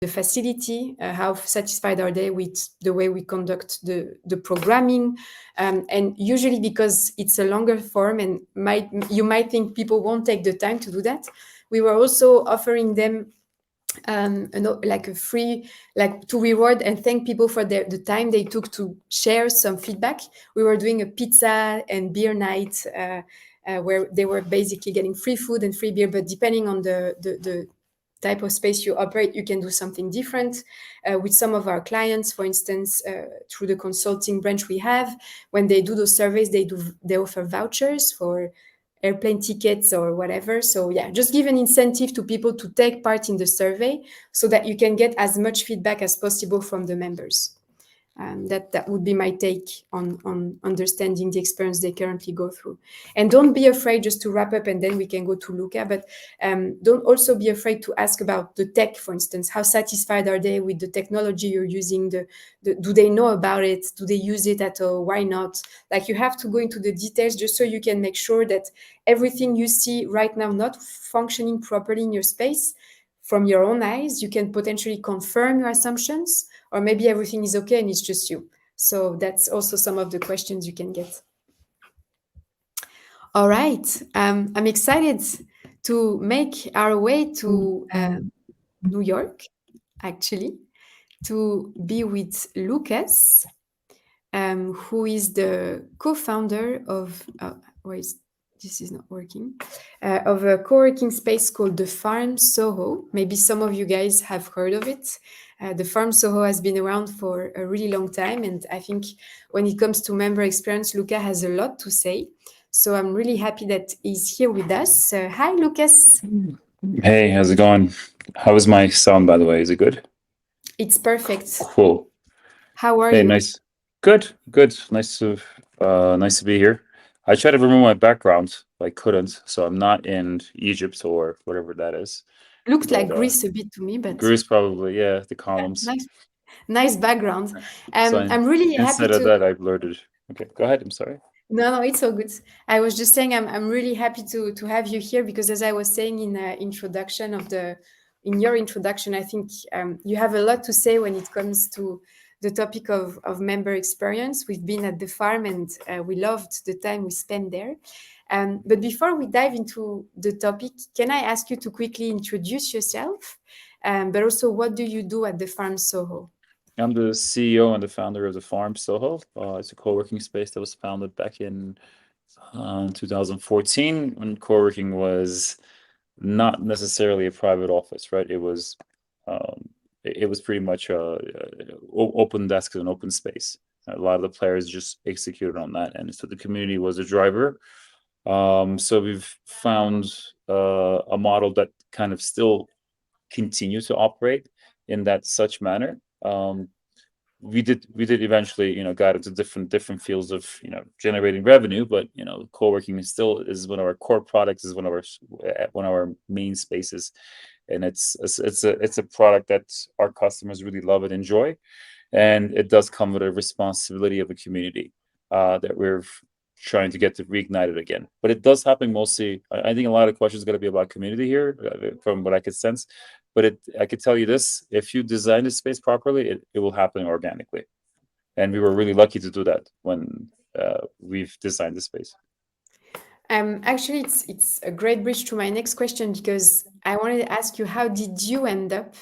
the facility, how satisfied are they with the way we conduct the programming. And usually because it's a longer form and you might think people won't take the time to do that, we were also offering them like a free, like to reward and thank people for the time they took to share some feedback. We were doing a pizza and beer night where they were basically getting free food and free beer, but depending on the type of space you operate, you can do something different. With some of our clients, for instance, through the consulting branch we have, when they do those surveys, they offer vouchers for airplane tickets or whatever. So yeah, just give an incentive to people to take part in the survey so that you can get as much feedback as possible from the members. That would be my take on understanding the experience they currently go through. And don't be afraid, just to wrap up, and then we can go to Luca, but don't also be afraid to ask about the tech, for instance. How satisfied are they with the technology you're using? Do they know about it? Do they use it at all? Why not? Like, you have to go into the details just so you can make sure that everything you see right now not functioning properly in your space, from your own eyes, you can potentially confirm your assumptions, or maybe everything is okay and it's just you. So that's also some of the questions you can get. All right. I'm excited to make our way to New York, actually, to be with Lucas, who is the co-founder of, this is not working, of a co-working space called the Farm SOHO. Maybe some of you guys have heard of it. The Farm SOHO has been around for a really long time. And I think when it comes to member experience, Luca has a lot to say. So I'm really happy that he's here with us. Hi, Lucas. Hey, how's it going? How is my sound, by the way? Is it good? It's perfect. Cool. How are Hey, you? nice. Good, good. Nice to be here. I tried to remove my background, but I couldn't, so I'm not in Egypt or whatever that is. Looks like But Greece a bit to me, but Greece probably, yeah, the columns. nice background. So I'm really happy instead of to. that, I blurred it. Okay, go ahead. I'm sorry. No, it's all good. I was just saying I'm really happy to have you here because, as I was saying in your introduction, I think you have a lot to say when it comes to the topic of member experience. We've been at the farm and we loved the time we spent there. But before we dive into the topic, can I ask you to quickly introduce yourself? But also, what do you do at the Farm SOHO? I'm the CEO and the founder of the Farm SOHO. It's a co-working space that was founded back in 2014 when co-working was not necessarily a private office, right? Um, it was pretty much open desks and open space. A lot of the players just executed on that, and so the community was a driver. So we've found a model that kind of still continue to operate in that such manner. We did eventually, got into different fields of, generating revenue, but co-working is one of our core products, is one of our main spaces, and it's a product that our customers really love and enjoy, and it does come with a responsibility of a community that we're trying to get to reignited again. But it does happen mostly. I think a lot of questions going to be about community here, from what I could sense. But I could tell you this: if you design the space properly, it will happen organically. And we were really lucky to do that when we've designed the space. Actually, it's a great bridge to my next question because I wanted to ask you, how did you end up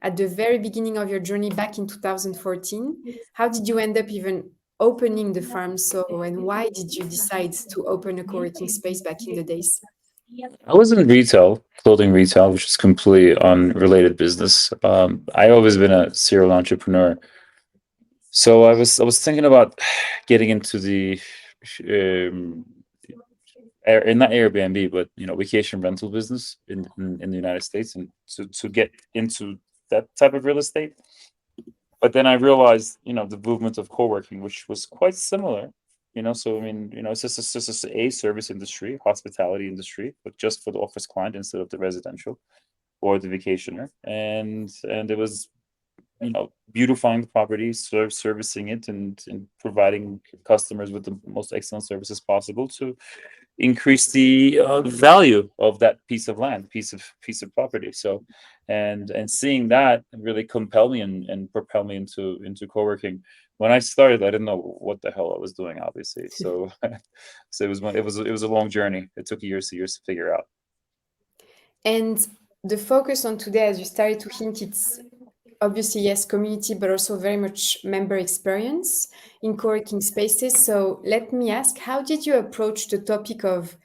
at the very beginning of your journey back in 2014? How did you end up even opening the Farm SOHO, and why did you decide to open a co-working space back in the days? I was in retail, clothing retail, which is completely unrelated business. I always been a serial entrepreneur, so I was thinking about getting into the um, in not Airbnb, but vacation rental business in the United States, and to get into that type of real estate. But then I realized, the movement of co-working, which was quite similar. So I mean, it's just a service industry, hospitality industry, but just for the office client instead of the residential or the vacationer, and it was beautifying the property, servicing it, and providing customers with the most excellent services possible increase the value of that piece of land, piece of property. So, and seeing that really compel me and propel me into co-working. When I started, I didn't know what the hell I was doing, obviously. So, so it was a long journey. It took years to figure out. And the focus on today, as you started to hint, it's obviously, yes, community, but also very much member experience in co-working spaces. So let me ask, how did you approach the topic of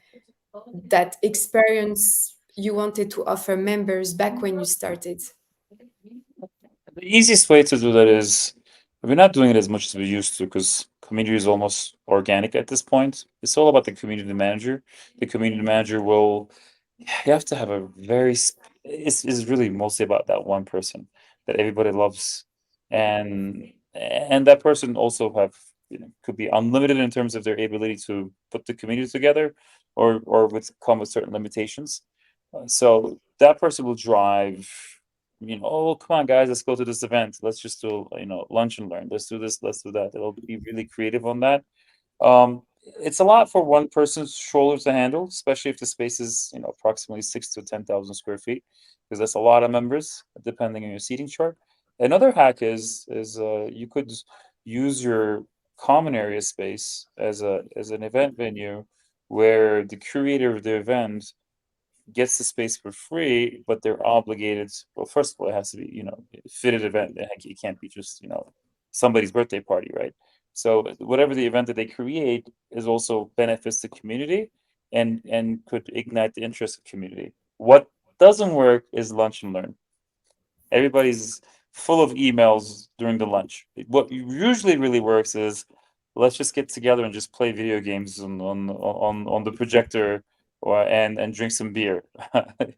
that experience you wanted to offer members back when you started? The easiest way to do that is we're not doing it as much as we used to because community is almost organic at this point. It's all about the community manager. The community manager will, you have to have a very, it's really mostly about that one person that everybody loves. And that person also have, could be unlimited in terms of their ability to put the community together or with come with certain limitations. So that person will drive, oh, come on, guys, let's go to this event. Let's just do, lunch and learn. Let's do this, let's do that. It'll be really creative on that. It's a lot for one person's shoulders to handle, especially if the space is, approximately 6 to 10,000 square feet, because that's a lot of members, depending on your seating chart. Another hack is you could use your common area space as an event venue where the curator of the event gets the space for free, but they're obligated. Well, first of all, it has to be, a fitted event. It can't be just, somebody's birthday party, right? So whatever the event that they create is also benefits the community and could ignite the interest of community. What doesn't work is lunch and learn. Everybody's full of emails during the lunch. What usually really works is let's just get together and just play video games on the projector or and drink some beer.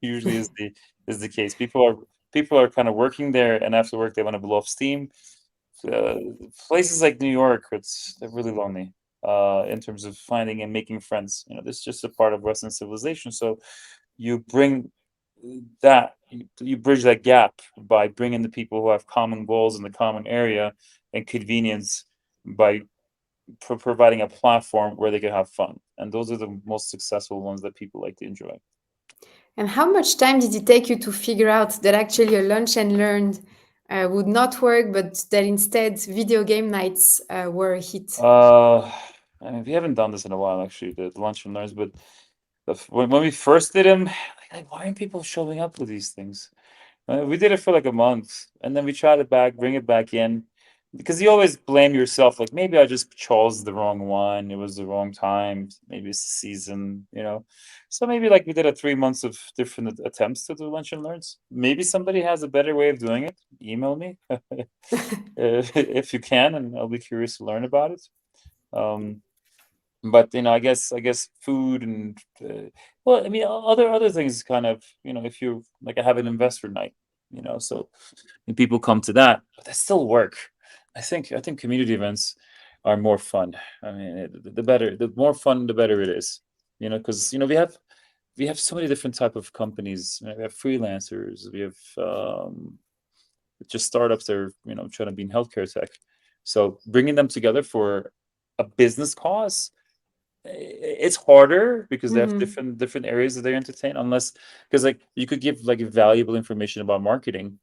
Usually is the case. People are kind of working there, and after work they want to blow off steam. Uh, Places like New York, they're really lonely in terms of finding and making friends. This is just a part of Western civilization. So you bring you bridge that gap by bringing the people who have common goals in the common area and convenience by providing a platform where they can have fun. And those are the most successful ones that people like to enjoy. And how much time did it take you to figure out that actually a lunch and learn would not work, but that instead video game nights were a hit? Uh, I mean, we haven't done this in a while, actually, the lunch and learns, but when we first did them, like, why aren't people showing up for these things? We did it for like a month, and then we tried it back, bring it back in, because you always blame yourself. Like maybe I just chose the wrong one. It was the wrong time. Maybe it's the season. So maybe like we did a 3 months of different attempts to do lunch and learns. Maybe somebody has a better way of doing it. Email me if you can, and I'll be curious to learn about it. Um, but I guess food and well, I mean, other things kind of, if you like, I have an investor night, so and people come to that, but they still work. I think community events are more fun. I mean, the more fun, the better it is. Because we have so many different type of companies. We have freelancers. We have just startups that are trying to be in healthcare tech. So bringing them together for a business cause, it's harder because they have Mhm. different areas that they entertain. Unless, because like you could give like valuable information about marketing,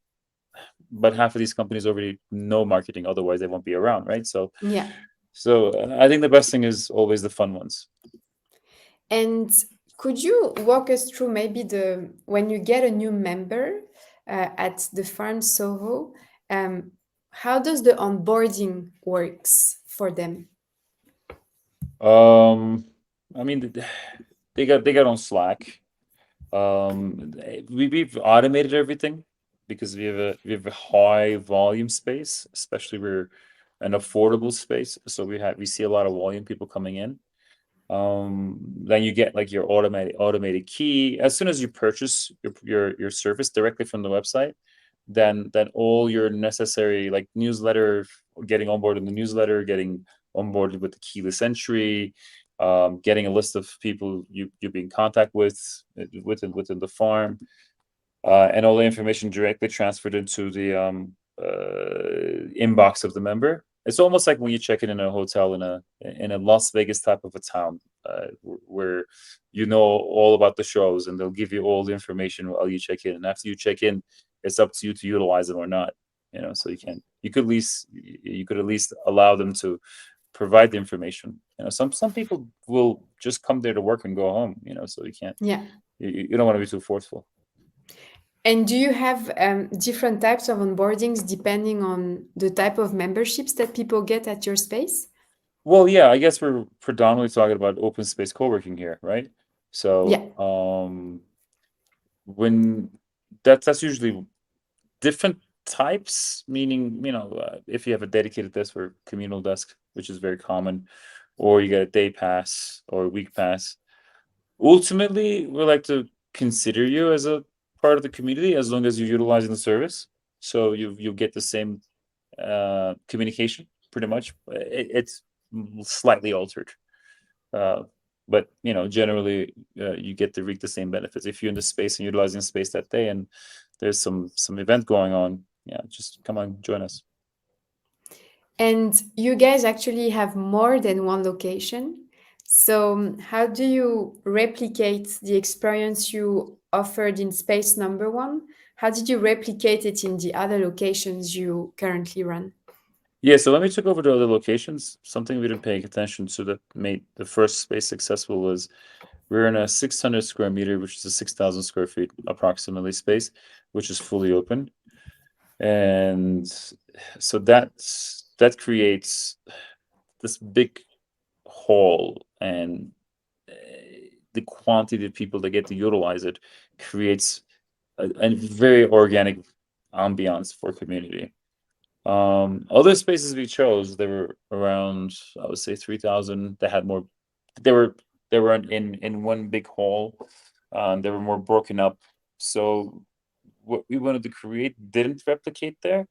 but half of these companies already know marketing, otherwise they won't be around, right? So Yeah. so I think the best thing is always the fun ones. And could you walk us through maybe the when you get a new member at the Farm SOHO, um, how does the onboarding works for them? um I mean, they got on Slack. We've automated everything because we have a high volume space, especially we're an affordable space, so we see a lot of volume, people coming in. Then you get like your automated key as soon as you purchase your service directly from the website. Then all your necessary like newsletter, getting on board in the newsletter, getting onboarded with the keyless entry, getting a list of people you be in contact with within the farm, and all the information directly transferred into the inbox of the member. It's almost like when you check in a hotel in a Las Vegas type of a town. where you know all about the shows, and they'll give you all the information while you check in. And after you check in, it's up to you to utilize them or not. So you could at least allow them to provide the information. Some people will just come there to work and go home. So you can't. Yeah. You don't want to be too forceful. And do you have different types of onboardings depending on the type of memberships that people get at your space? Well, yeah, I guess we're predominantly talking about open space co-working here, right? Yeah. So, when that's usually different types, meaning, if you have a dedicated desk or communal desk, which is very common, or you get a day pass or a week pass. Ultimately, we like to consider you as a part of the community as long as you're utilizing the service. So you get the same communication pretty much. It's slightly altered. Uh, but generally, you get to reap the same benefits if you're in the space and utilizing space that day, and there's some event going on. Yeah, just come on, join us. And you guys actually have more than one location. So, how do you replicate the experience you offered in space number one? How did you replicate it in the other locations you currently run? Yeah, so let me check over the other locations. Something we didn't pay attention to that made the first space successful was we're in a 600 square meter, which is a 6,000 square feet approximately space, which is fully open. And so that creates this big hall, and uh, the quantity of people that get to utilize it creates a very organic ambiance for community. Other spaces we chose, they were around, I would say 3,000. They had more. They were they were in one big hall. They were more broken up. So what we wanted to create didn't replicate there,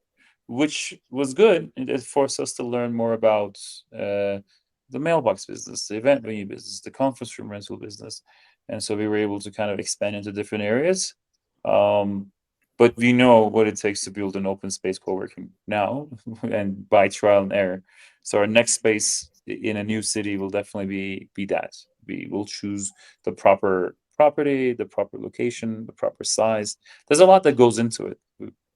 which was good. It forced us to learn more about the mailbox business, the event venue business, the conference room rental business, and so we were able to kind of expand into different areas. Um, but we know what it takes to build an open space co-working now, and by trial and error. So our next space in a new city will definitely be that. We will choose the proper property, the proper location, the proper size. There's a lot that goes into it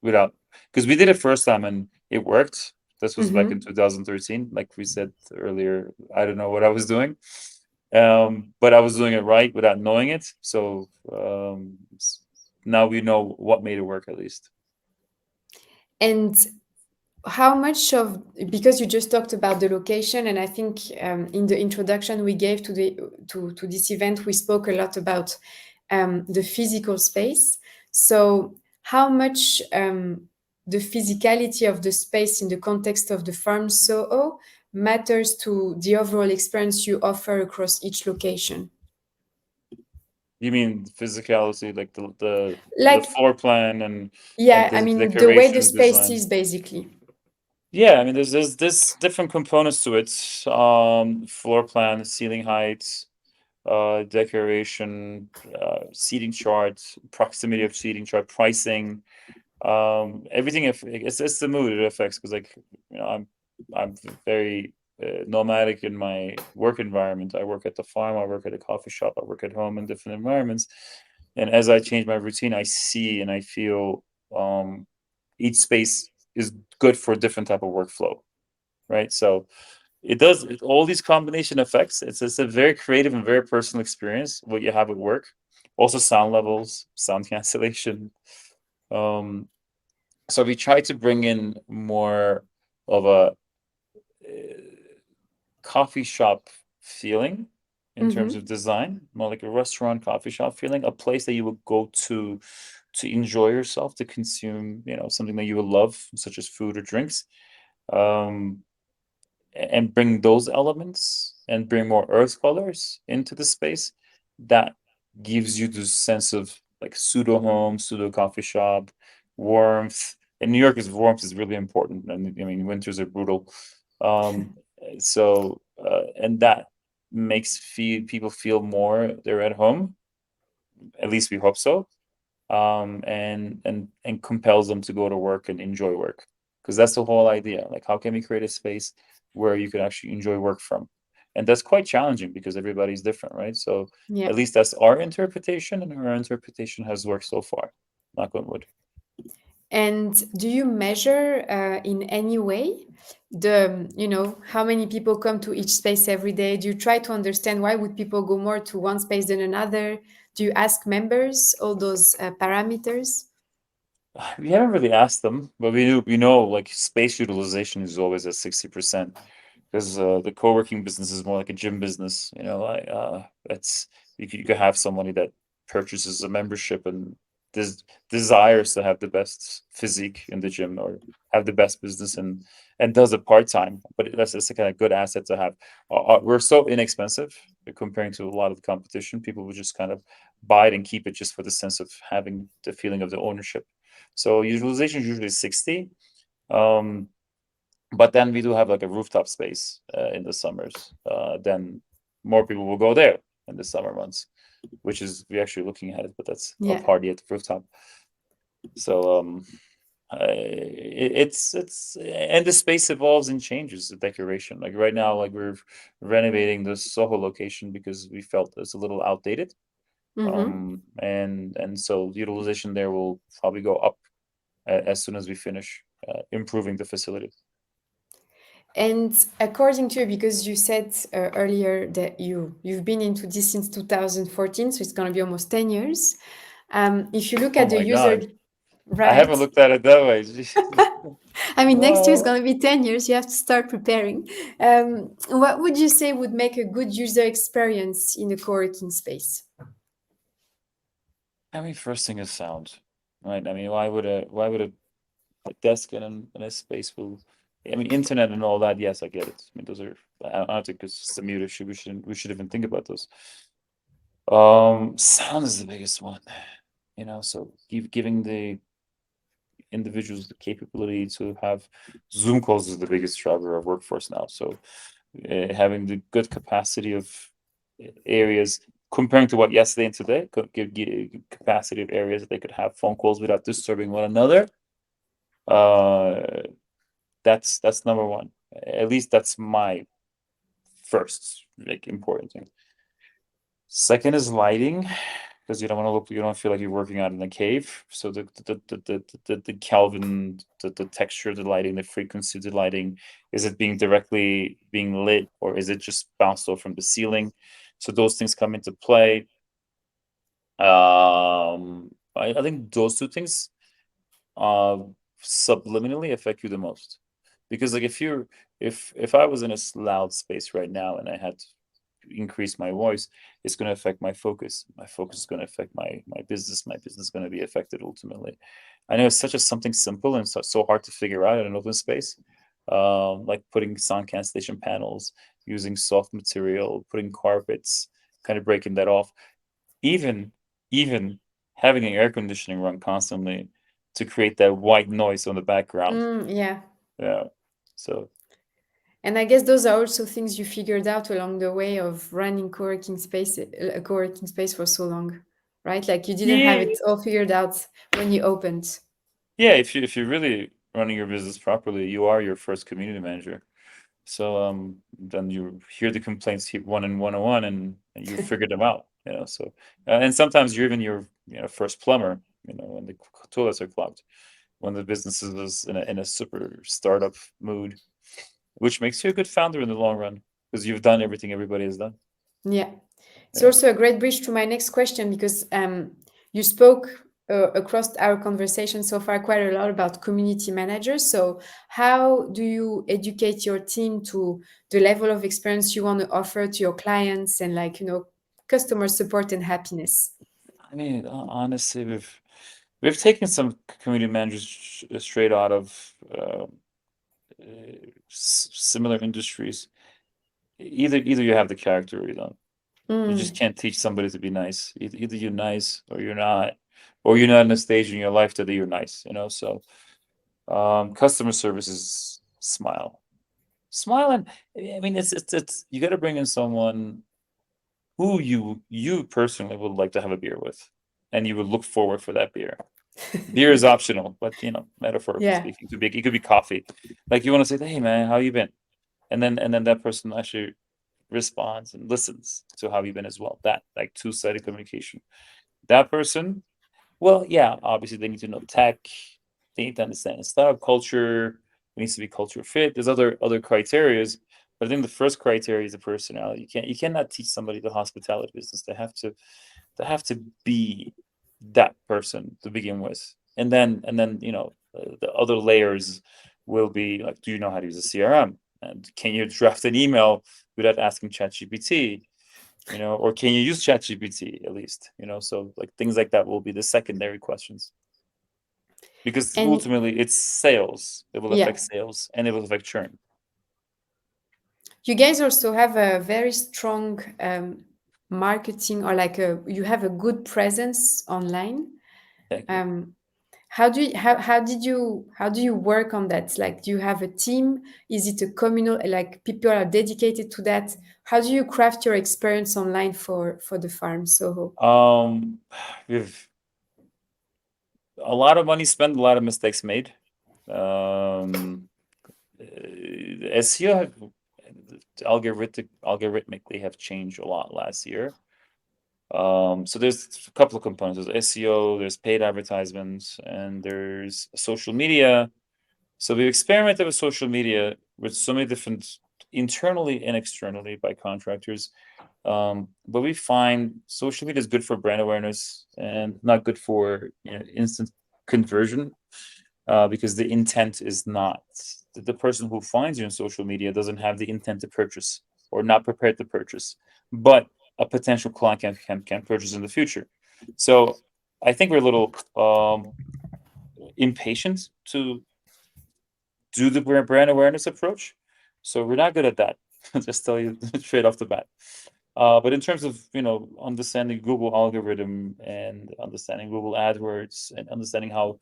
without, because we did it first time and it worked. This was back in Mm-hmm. 2013, like we said earlier. I don't know what I was doing, but I was doing it right without knowing it. So now we know what made it work at least. And how much of, because you just talked about the location, and I think in the introduction we gave to this event, we spoke a lot about the physical space. So how much the physicality of the space in the context of the Farm SOHO matters to the overall experience you offer across each location? You mean physicality, like the Like, floor plan and yeah, I the mean, the way the decoration space design? is basically. Yeah, I mean, there's different components to it. Floor plan, ceiling height, decoration, seating chart, proximity of seating chart, pricing, everything. If it's the mood it affects, because like I'm very nomadic in my work environment. I work at the farm, I work at a coffee shop, I work at home in different environments, and as I change my routine, I see and I feel each space is good for a different type of workflow, right? So all these combination effects. It's a very creative and very personal experience what you have at work. Also sound levels, sound cancellation. Um, so we try to bring in more of a coffee shop feeling in terms of Mm-hmm. design, more like a restaurant coffee shop feeling, a place that you would go to enjoy yourself, to consume, something that you would love, such as food or drinks. Um, and bring those elements and bring more earth colors into the space, that gives you this sense of like pseudo home, pseudo coffee shop, warmth. In New York, is warmth is really important, and I mean winters are brutal. Um, and that makes people feel more they're at home. At least we hope so. And compels them to go to work and enjoy work, because that's the whole idea. Like, how can we create a space where you can actually enjoy work from? And that's quite challenging because everybody's different, right? So Yeah. at least that's our interpretation, and our interpretation has worked so far. Knock on wood. And do you measure in any way the, how many people come to each space every day? Do you try to understand why would people go more to one space than another? Do you ask members all those parameters? We haven't really asked them, but we know like space utilization is always at 60%, because the co-working business is more like a gym business. Like it's you could have somebody that purchases a membership and desires to have the best physique in the gym, or have the best business, and does it part-time. But that's a kind of good asset to have. We're so inexpensive comparing to a lot of the competition. People would just kind of buy it and keep it just for the sense of having the feeling of the ownership. So utilization is usually 60. Um, but then we do have like a rooftop space in the summers. Then more people will go there in the summer months, which is we're actually looking at it, but that's a Yeah. party at the rooftop. So it's and the space evolves and changes the decoration. Like right now, like we're renovating the Soho location because we felt it's a little outdated. Mm-hmm. And so utilization there will probably go up as soon as we finish improving the facility. And according to you, because you said earlier that you've been into this since 2014, so it's going to be almost 10 years. If you look Oh at the my user, God. I right? haven't looked at it that way. I mean, next year is Oh, going to be 10 years. You have to start preparing. What would you say would make a good user experience in a co-working space? I mean, first thing is sound, right? I mean, why would a desk in a space will? I mean, internet and all that. Yes, I get it. I mean, those are. I don't think it's just a mute issue. We should even think about those. Sound is the biggest one. So giving the individuals the capability to have Zoom calls is the biggest driver of workforce now. So having the good capacity of areas comparing to what yesterday and today could give capacity of areas that they could have phone calls without disturbing one another. Uh, that's number one. At least that's my first like important thing. Second is lighting, because you don't feel like you're working out in a cave. So the Kelvin, the texture of the lighting, the frequency of the lighting, is it being directly being lit, or is it just bounced off from the ceiling? So those things come into play. I think those two things uh subliminally affect you the most. Because like if I was in a loud space right now and I had to increase my voice, it's going to affect my focus. My focus is going to affect my business. My business is going to be affected ultimately. I know it's such a something simple and so hard to figure out in an open space, like putting sound cancellation panels, using soft material, putting carpets, kind of breaking that off. Even even having an air conditioning run constantly to create that white noise on the background. Yeah. Yeah. So And I guess those are also things you figured out along the way of running co-working space, a co-working space for so long, right? Like you didn't have yeah, it all figured out when you opened. yeah. If you're really running your business properly, you are your first community manager. So then you hear the complaints one and 101, and you figure them out. So and sometimes you're even your first plumber. When the toilets are clogged, when the business is in a super startup mood, which makes you a good founder in the long run because you've done everything everybody has done. Yeah. It's Yeah. also a great bridge to my next question because you spoke across our conversation so far quite a lot about community managers. So, how do you educate your team to the level of experience you want to offer to your clients and, like, customer support and happiness? I mean, honestly, we've taken some community managers straight out of similar industries. Either you have the character or you don't. You just Mm, can't teach somebody to be nice. Either you're nice or you're not, or you're not in a stage in your life that you're nice. So customer service is smile, and I mean it's you got to bring in someone who you personally would like to have a beer with, and you would look forward for that beer. Beer is optional, but metaphorically yeah. speaking, it could be coffee. Like you want to say, "Hey man, how you been?" And then that person actually responds and listens to how you've been as well. That like two-sided communication. That person, well, yeah, obviously they need to know tech, they need to understand the startup culture, it needs to be culture fit. There's other criterias, but I think the first criteria is the personality. You cannot teach somebody the hospitality business. They have to be that person to begin with, and then the other layers will be like, do you know how to use a CRM, and can you draft an email without asking ChatGPT, or can you use ChatGPT at least, so like things like that will be the secondary questions, because And ultimately it's sales. It will yeah, affect sales and it will affect churn. you guys also have a very strong marketing, or like you have a good presence online. Thank you. Um, how do you work on that? Like, do you have a team? Is it a communal, like people are dedicated to that? How do you craft your experience online for the farm Soho? We've a lot of money spent, a lot of mistakes made. Um, SEO algorithmically have changed a lot last year. So there's a couple of components. There's SEO, there's paid advertisements, and there's social media. So we experimented with social media with so many different internally and externally by contractors. But we find social media is good for brand awareness and not good for instant conversion, because the intent is not the person who finds you on social media doesn't have the intent to purchase or not prepared to purchase, but a potential client can purchase in the future. So I think we're a little impatient to do the brand awareness approach. So we're not good at that. Just tell you straight off the bat. But in terms of understanding Google algorithm and understanding Google AdWords and understanding how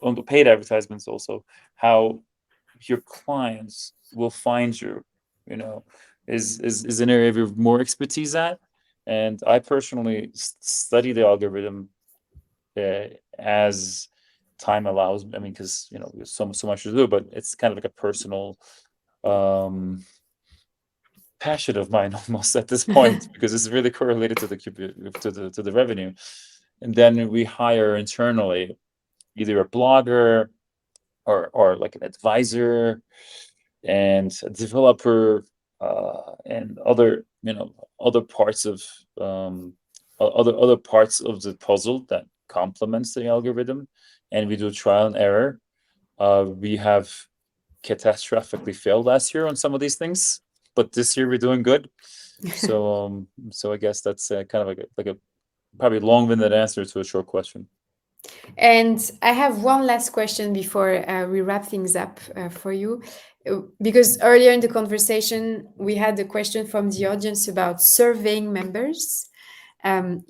on the paid advertisements also how your clients will find you, you know, is an area of more expertise at. And I personally study the algorithm as time allows. I mean, because there's so much to do, but it's kind of like a personal um passion of mine almost at this point, because it's really correlated to the revenue. And then we hire internally either a blogger or like an advisor and a developer, and other parts of other parts of the puzzle that complements the algorithm, and we do trial and error. We have catastrophically failed last year on some of these things, but this year we're doing good. So I guess that's kind of like a probably long-winded answer to a short question. And I have one last question before we wrap things up for you. Because earlier in the conversation, we had a question from the audience about surveying members.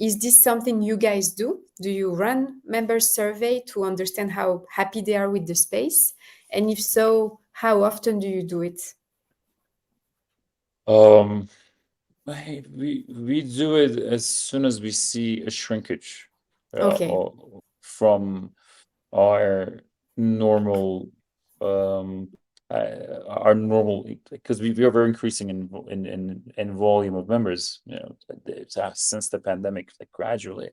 Is this something you guys do? Do you run member survey to understand how happy they are with the space? And if so, how often do you do it? Um, we do it as soon as we see a shrinkage Okay. from our normal um our normal, because we are very increasing in volume of members, it's since the pandemic, like gradually.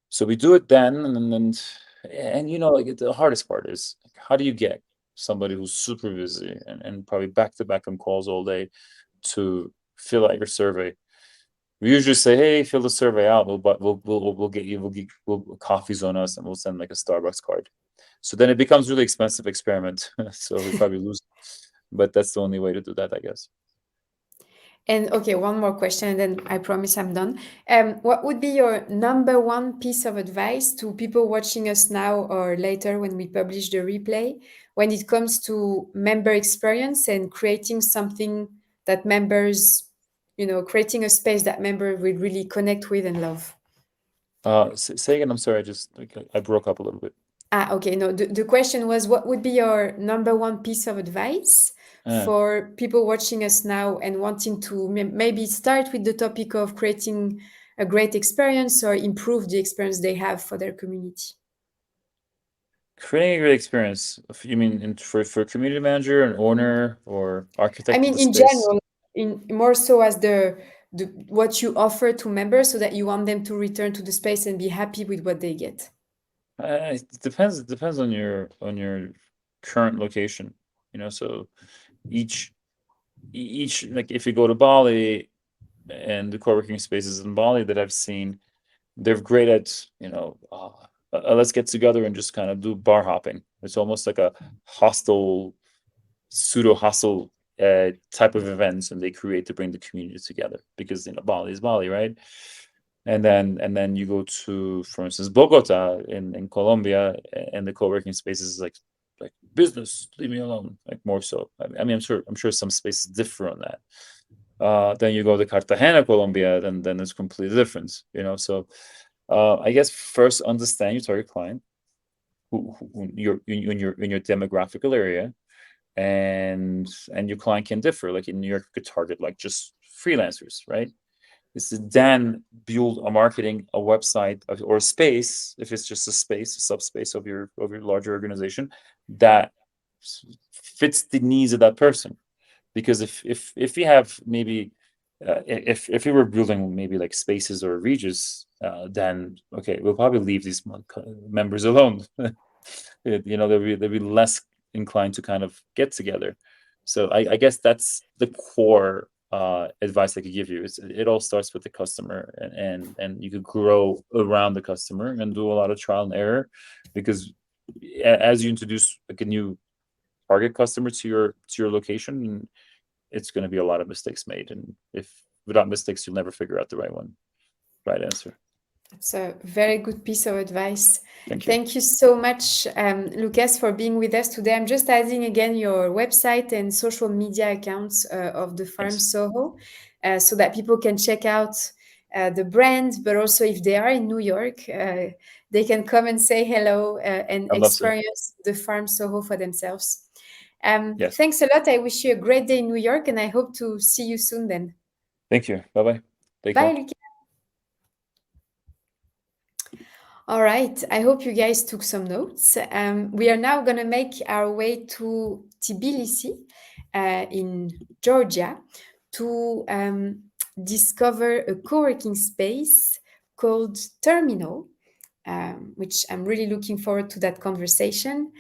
So we do it then, and like the hardest part is like, how do you get somebody who's super busy and probably back to back on calls all day to fill out your survey? We usually say, "Hey, fill the survey out. We'll get you. We'll coffees on us, and we'll send like a Starbucks card." So then it becomes really expensive experiment. So we probably lose, but that's the only way to do that, I guess. And okay, one more question, and then I promise I'm done. What would be your number one piece of advice to people watching us now or later when we publish the replay, when it comes to member experience and creating something that members, creating a space that members will really connect with and love? Say again. I'm sorry. I just like, I broke up a little bit. Okay. No, the question was, what would be your number one piece of advice Uh, for people watching us now and wanting to maybe start with the topic of creating a great experience or improve the experience they have for their community? Creating a great experience. You mean for community manager, an owner, or I architect of mean, the in space? general. in more so as the what you offer to members, so that you want them to return to the space and be happy with what they get? It depends. It depends on your current location. So each like if you go to Bali and the co-working spaces in Bali that I've seen, they're great at let's get together and just kind of do bar hopping. It's almost like a hostel, pseudo hostel type of events, and they create to bring the community together because Bali is Bali, right? And then you go to, for instance, Bogota in Colombia, and the co-working spaces is like business, leave me alone, like more so. I mean, I'm sure some spaces differ on that. Then you go to Cartagena, Colombia, then it's completely different, So I guess first understand your target client, who in your demographical area, and your client can differ. Like in New York, you could target like just freelancers, right? Is to then build a marketing, a website, or a space, if it's just a space, a subspace of your larger organization that fits the needs of that person. Because if you have maybe if you were building maybe like spaces or regions, then okay, we'll probably leave these members alone. They'll be less inclined to kind of get together. So I guess that's the core advice I could give you. It all starts with the customer, and you could grow around the customer and do a lot of trial and error, because as you introduce like a new target customer to your location, it's going to be a lot of mistakes made, and if without mistakes, you'll never figure out the right answer. It's a very good piece of advice. Thank you. Thank you so much, Lucas, for being with us today. I'm just adding again your website and social media accounts of the Farm Thanks. SOHO, so that people can check out the brand, but also if they are in New York, they can come and say hello and I'd love to. experience the Farm SOHO for themselves. Yes. Thanks a lot. I wish you a great day in New York, and I hope to see you soon then. Thank you. Bye-bye. Take Bye, care. Lucas. All right, I hope you guys took some notes. We are now going to make our way to Tbilisi in Georgia to discover a co-working space called Terminal, which I'm really looking forward to that conversation.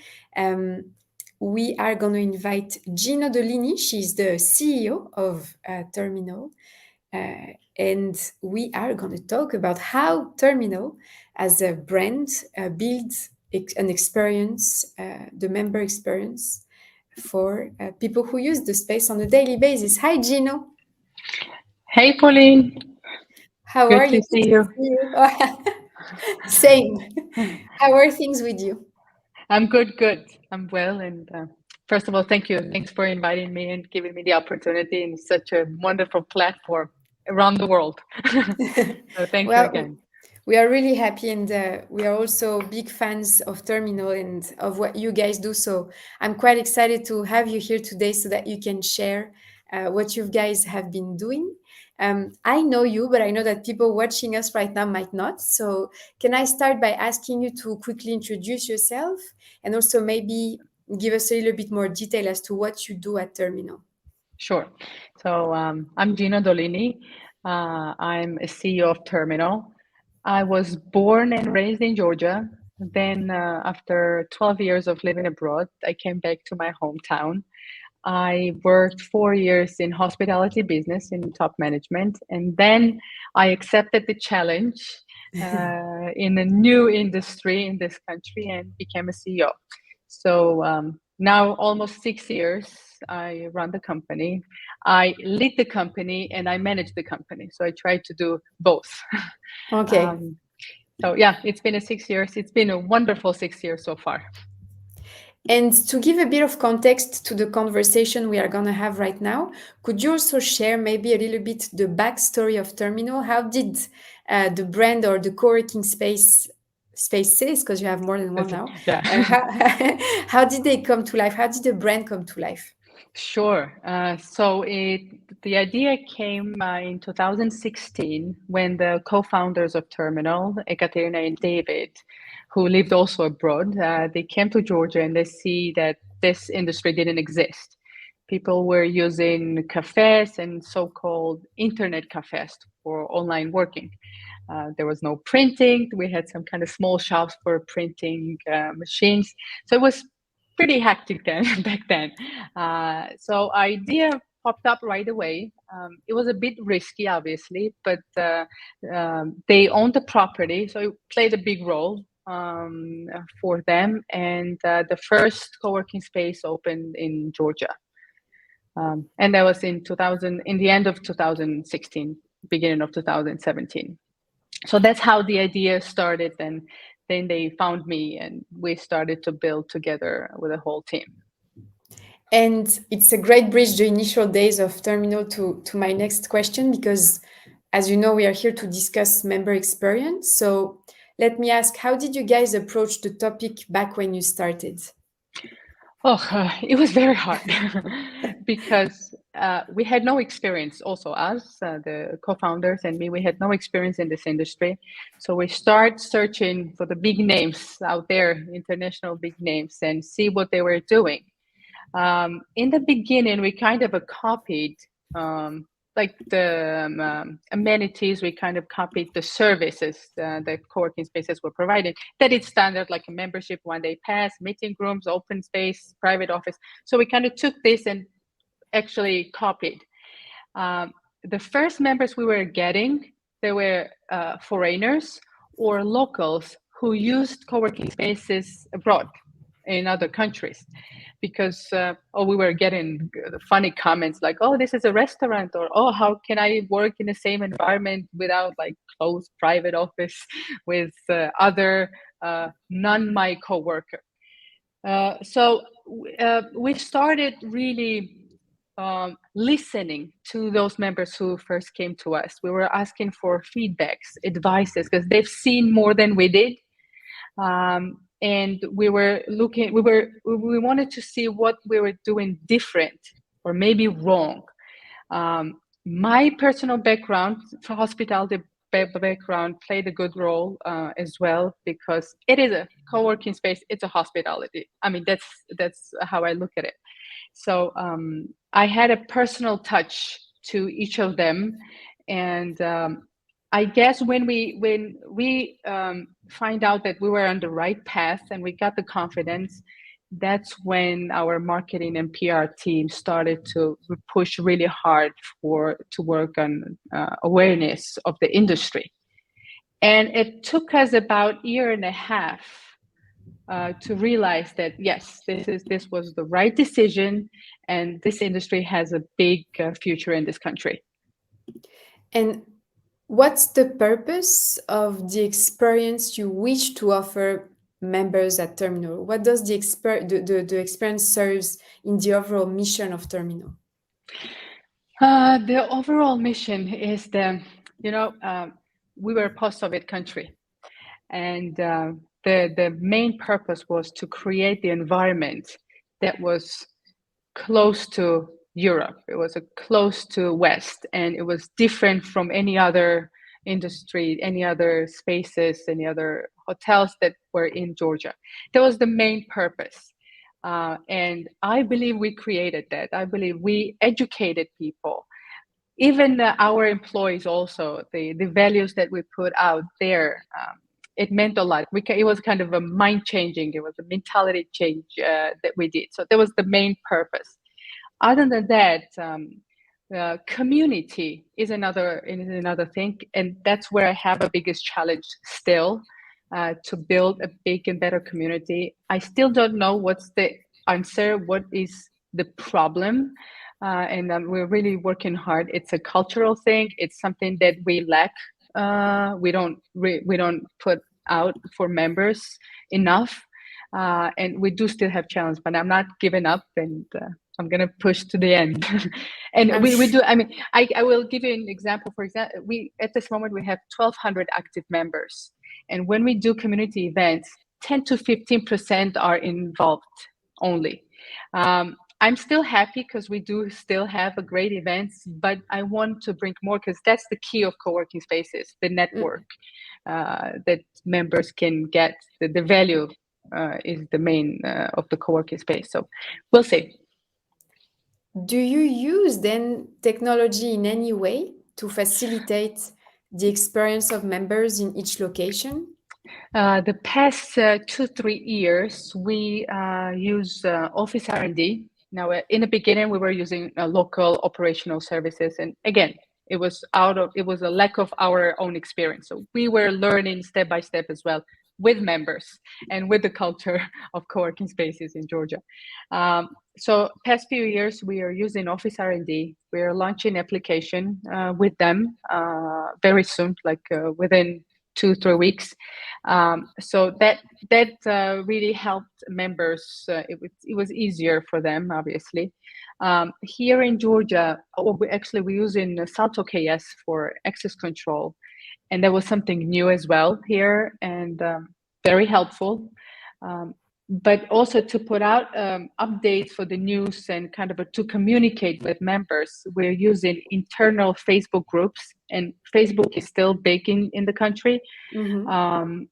We are going to invite Gino Dolini. She's the CEO of Terminal. And we are going to talk about how Terminal, as a brand, builds an experience, the member experience for people who use the space on a daily basis. Hi, Gino. Hey, Pauline. How Good are to you? see Good you. to see you. Same. How are things with you? I'm good. I'm well. And first of all, thank you. Thanks for inviting me and giving me the opportunity in such a wonderful platform around the world. So thank you Well, again. we are really happy, and we are also big fans of Terminal and of what you guys do. So I'm quite excited to have you here today so that you can share what you guys have been doing. I know you, but I know that people watching us right now might not. So can I start by asking you to quickly introduce yourself and also maybe give us a little bit more detail as to what you do at Terminal? Sure. So I'm Gina Dolini. I'm a CEO of Terminal. I was born and raised in Georgia. Then, after 12 years of living abroad, I came back to my hometown. I worked 4 years in hospitality business in top management, and then I accepted the challenge in a new industry in this country and became a CEO. So now, almost 6 years, I run the company. I lead the company and I manage the company. So I try to do both. Okay. So yeah, it's been 6 years. It's been a wonderful 6 years so far. And to give a bit of context to the conversation we are going to have right now, could you also share maybe a little bit the backstory of Terminal? How did the brand or the co-working spaces, because you have more than one now, Yeah. how did they come to life? How did the brand come to life? Sure. So the idea came in 2016 when the co-founders of Terminal, Ekaterina and David, who lived also abroad, they came to Georgia and they see that this industry didn't exist. People were using cafes and so-called internet cafes for online working. There was no printing. We had some kind of small shops for printing machines. So it was pretty hectic then, back then. So idea popped up right away. It was a bit risky, obviously, but they owned the property, so it played a big role for them. And the first co-working space opened in Georgia. And that was in the end of 2016, beginning of 2017. So that's how the idea started, and then they found me and we started to build together with a whole team. And it's a great bridge, the initial days of Terminal, to my next question, because as you know, we are here to discuss member experience. So let me ask, how did you guys approach the topic back when you started? It was very hard because we had no experience. Also, us, the co-founders and me, we had no experience in this industry. So we start searching for the big names out there, international big names, and see what they were doing. In the beginning, we kind of copied like the amenities. We kind of copied the services that co-working spaces were providing. That it's standard, like a membership, 1-day pass, meeting rooms, open space, private office. So we kind of took this and actually copied. The first members we were getting, they were foreigners or locals who used co-working spaces abroad in other countries, because we were getting funny comments like, oh, this is a restaurant, or oh, how can I work in the same environment without like closed private office with other non-my co-worker. So we started really listening to those members who first came to us. We were asking for feedbacks, advices, because they've seen more than we did. And we were looking, we wanted to see what we were doing different or maybe wrong. My personal background for hospitality background played a good role as well, because it is a co-working space, it's a hospitality. I mean, that's how I look at it. So I had a personal touch to each of them, and I guess when we find out that we were on the right path and we got the confidence, that's when our marketing and PR team started to push really hard to work on awareness of the industry. And it took us about 1.5 years to realize that yes, this was the right decision, and this industry has a big future in this country. And what's the purpose of the experience you wish to offer members at Terminal? What does the experience serves in the overall mission of Terminal? The overall mission is we were a post-Soviet country, and the main purpose was to create the environment that was close to Europe. It was close to West, and it was different from any other industry, any other spaces, any other hotels that were in Georgia. That was the main purpose. And I believe we created that. I believe we educated people, even our employees also, the values that we put out there. It meant a lot. It was kind of a mind changing. It was a mentality change that we did. So that was the main purpose. Other than that, community is another thing, and that's where I have a biggest challenge still, to build a big and better community. I still don't know what's the answer, what is the problem, and we're really working hard. It's a cultural thing. It's something that we lack. We don't put out for members enough, and we do still have challenges. But I'm not giving up, and I'm gonna push to the end. And we do. I mean, I will give you an example. For example, at this moment we have 1,200 active members, and when we do community events, 10 to 15% are involved only. I'm still happy because we do still have a great events, but I want to bring more, because that's the key of co-working spaces, the network that members can get. The value is the main of the co-working space. So we'll see. Do you use then technology in any way to facilitate the experience of members in each location? The past 2-3 years, we use Office R&D. Now, in the beginning, we were using local operational services, and again, it was a lack of our own experience. So we were learning step by step as well with members and with the culture of co-working spaces in Georgia. So past few years, we are using Office R&D. We are launching application with them very soon, like within 2-3 weeks. So that really helped members. It was easier for them, obviously. Here in Georgia, we're using Salto KS for access control, and that was something new as well here, and very helpful. But also to put out updates for the news and kind of to communicate with members, we're using internal Facebook groups, and Facebook is still big in the country. Mm-hmm.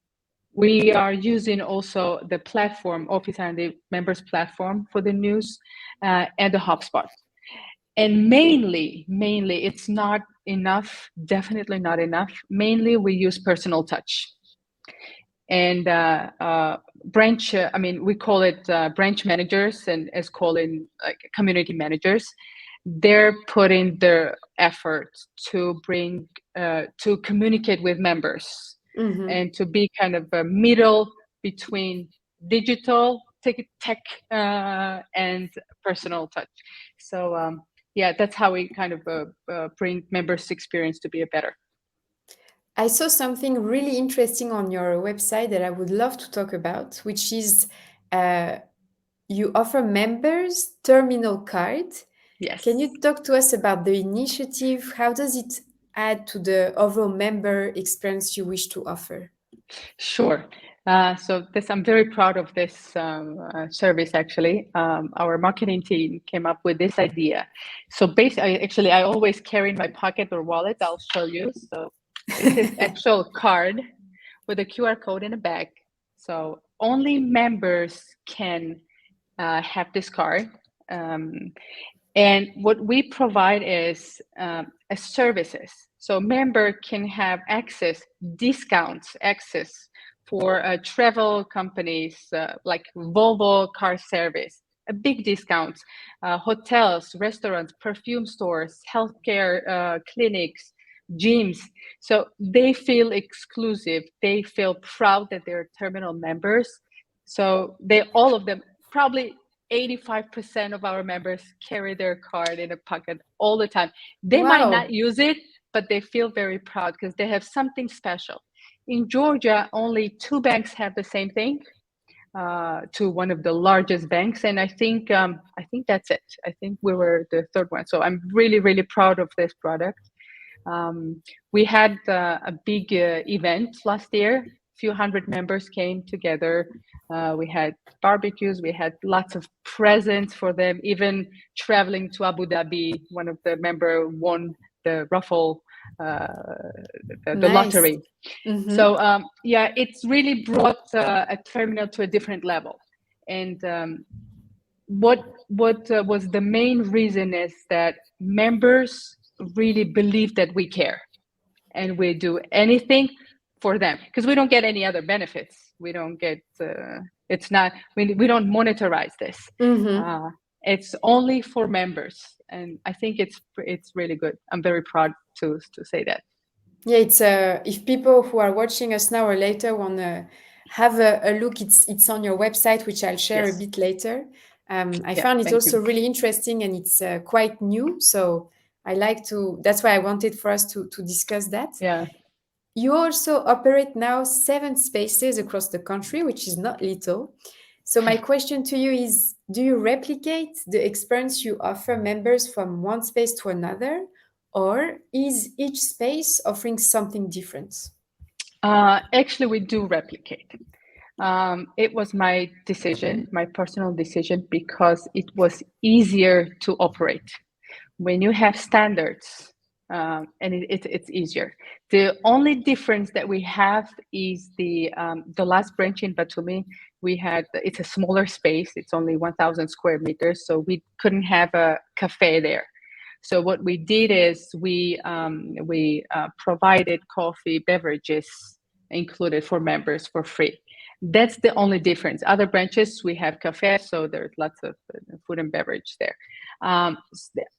We are using also the platform, Office and the members platform for the news and the HubSpot. And mainly, it's not enough, definitely not enough. Mainly we use personal touch. And branch, we call it branch managers, and as calling like community managers. They're putting their effort to bring, to communicate with members. Mm-hmm. And to be kind of a middle between digital tech and personal touch. So yeah, that's how we kind of bring members' experience to be a better. I saw something really interesting on your website that I would love to talk about, which is you offer members terminal card. Yes. Can you talk to us about the initiative? How does it add to the overall member experience you wish to offer? Sure. So I'm very proud of this service, actually. Our marketing team came up with this idea. So basically, I always carry in my pocket or wallet. I'll show you. So this is actual card with a QR code in the back. So only members can have this card. And what we provide is services. So member can have discounts access for travel companies like Volvo Car Service, a big discounts, hotels, restaurants, perfume stores, healthcare clinics, gyms. So they feel exclusive. They feel proud that they're terminal members. So all of them, probably 85% of our members carry their card in a pocket all the time. They might not use it, but they feel very proud because they have something special. In Georgia, only 2 banks have the same thing, to one of the largest banks, and I think that's it. I think we were the 3rd one. So I'm really, really proud of this product. We had a big event last year. Few hundred members came together. We had barbecues. We had lots of presents for them. Even traveling to Abu Dhabi, one of the members won the raffle, the lottery. Mm-hmm. So yeah, it's really brought a terminal to a different level. And what was the main reason is that members really believe that we care, and we do anything for them, because we don't get any other benefits. We don't get we don't monetize this. Mm-hmm. It's only for members, and I think it's really good. I'm very proud to say that. Yeah, it's if people who are watching us now or later want to have a look, it's on your website, which I'll share a bit later. I found it also really interesting, and it's quite new, so I like to. That's why I wanted for us to discuss that. Yeah. You also operate now 7 spaces across the country, which is not little. So my question to you is, do you replicate the experience you offer members from one space to another, or is each space offering something different? Actually, we do replicate. It was my decision, my personal decision, because it was easier to operate. When you have standards, and it's easier. The only difference that we have is the last branch in Batumi. It's a smaller space. It's only 1,000 square meters, so we couldn't have a cafe there. So what we did is we provided coffee, beverages included for members for free. That's the only difference. Other branches, we have cafe, so there's lots of food and beverage there.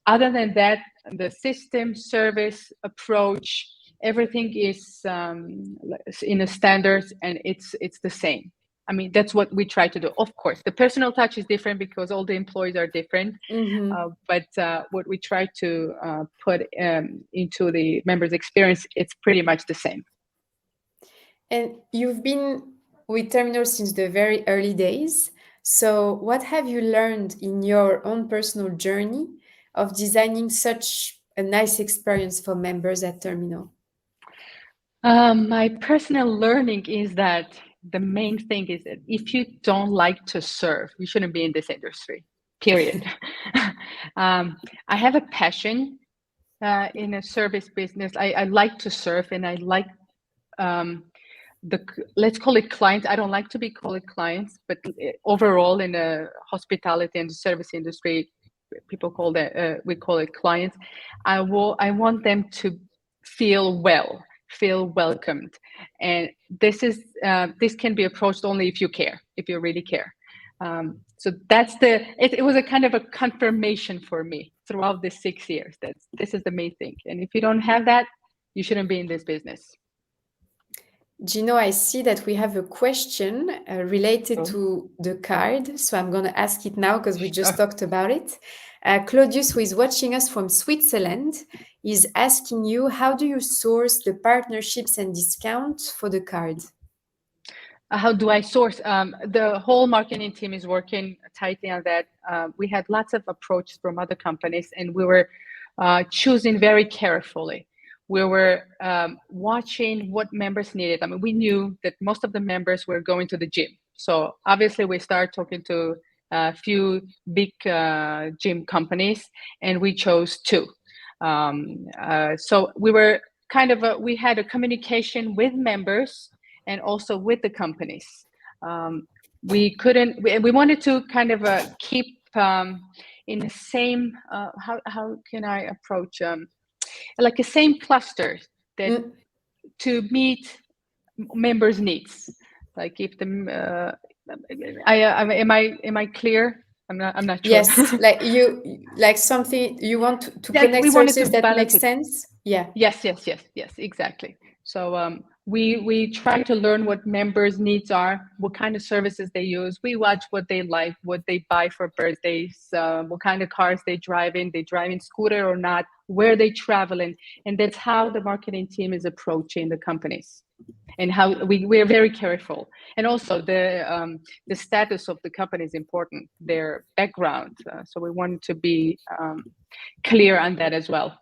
Other than that, the system, service, approach, everything is in a standards, and it's the same. I mean, that's what we try to do. Of course, the personal touch is different because all the employees are different. But what we try to put into the members' experience, it's pretty much the same. And you've been with Terminal since the very early days. So what have you learned in your own personal journey of designing such a nice experience for members at Terminal? My personal learning is that the main thing is that if you don't like to serve, you shouldn't be in this industry, period. I have a passion in a service business. I like to serve, and I like let's call it clients. I don't like to be called clients, but overall in the hospitality and the service industry, people call that we call it clients. I want them to feel well, feel welcomed, and this can be approached only if you care, if you really care. So that's it was a kind of a confirmation for me throughout the 6 years that this is the main thing, and if you don't have that, you shouldn't be in this business. Gino, I see that we have a question related to the card, so I'm going to ask it now because we just talked about it. Claudius, who is watching us from Switzerland, is asking you, how do you source the partnerships and discounts for the card? How do I source? The whole marketing team is working tightly on that. We had lots of approaches from other companies, and we were choosing very carefully. We were watching what members needed. I mean, we knew that most of the members were going to the gym. So obviously we started talking to a few big gym companies, and we chose 2. So we were we had a communication with members and also with the companies. We wanted to kind of keep in the same, how can I approach, like a same cluster that to meet members' needs. Like if the am I clear? I'm not sure. Yes, like something you want to connect sources that make sense. Yeah. Yes, exactly. So we try to learn what members' needs are, what kind of services they use. We watch what they like, what they buy for birthdays, what kind of cars they drive in scooter or not, where they travel in, and that's how the marketing team is approaching the companies, and how we are very careful. And also the status of the company is important, their background. So we want to be clear on that as well.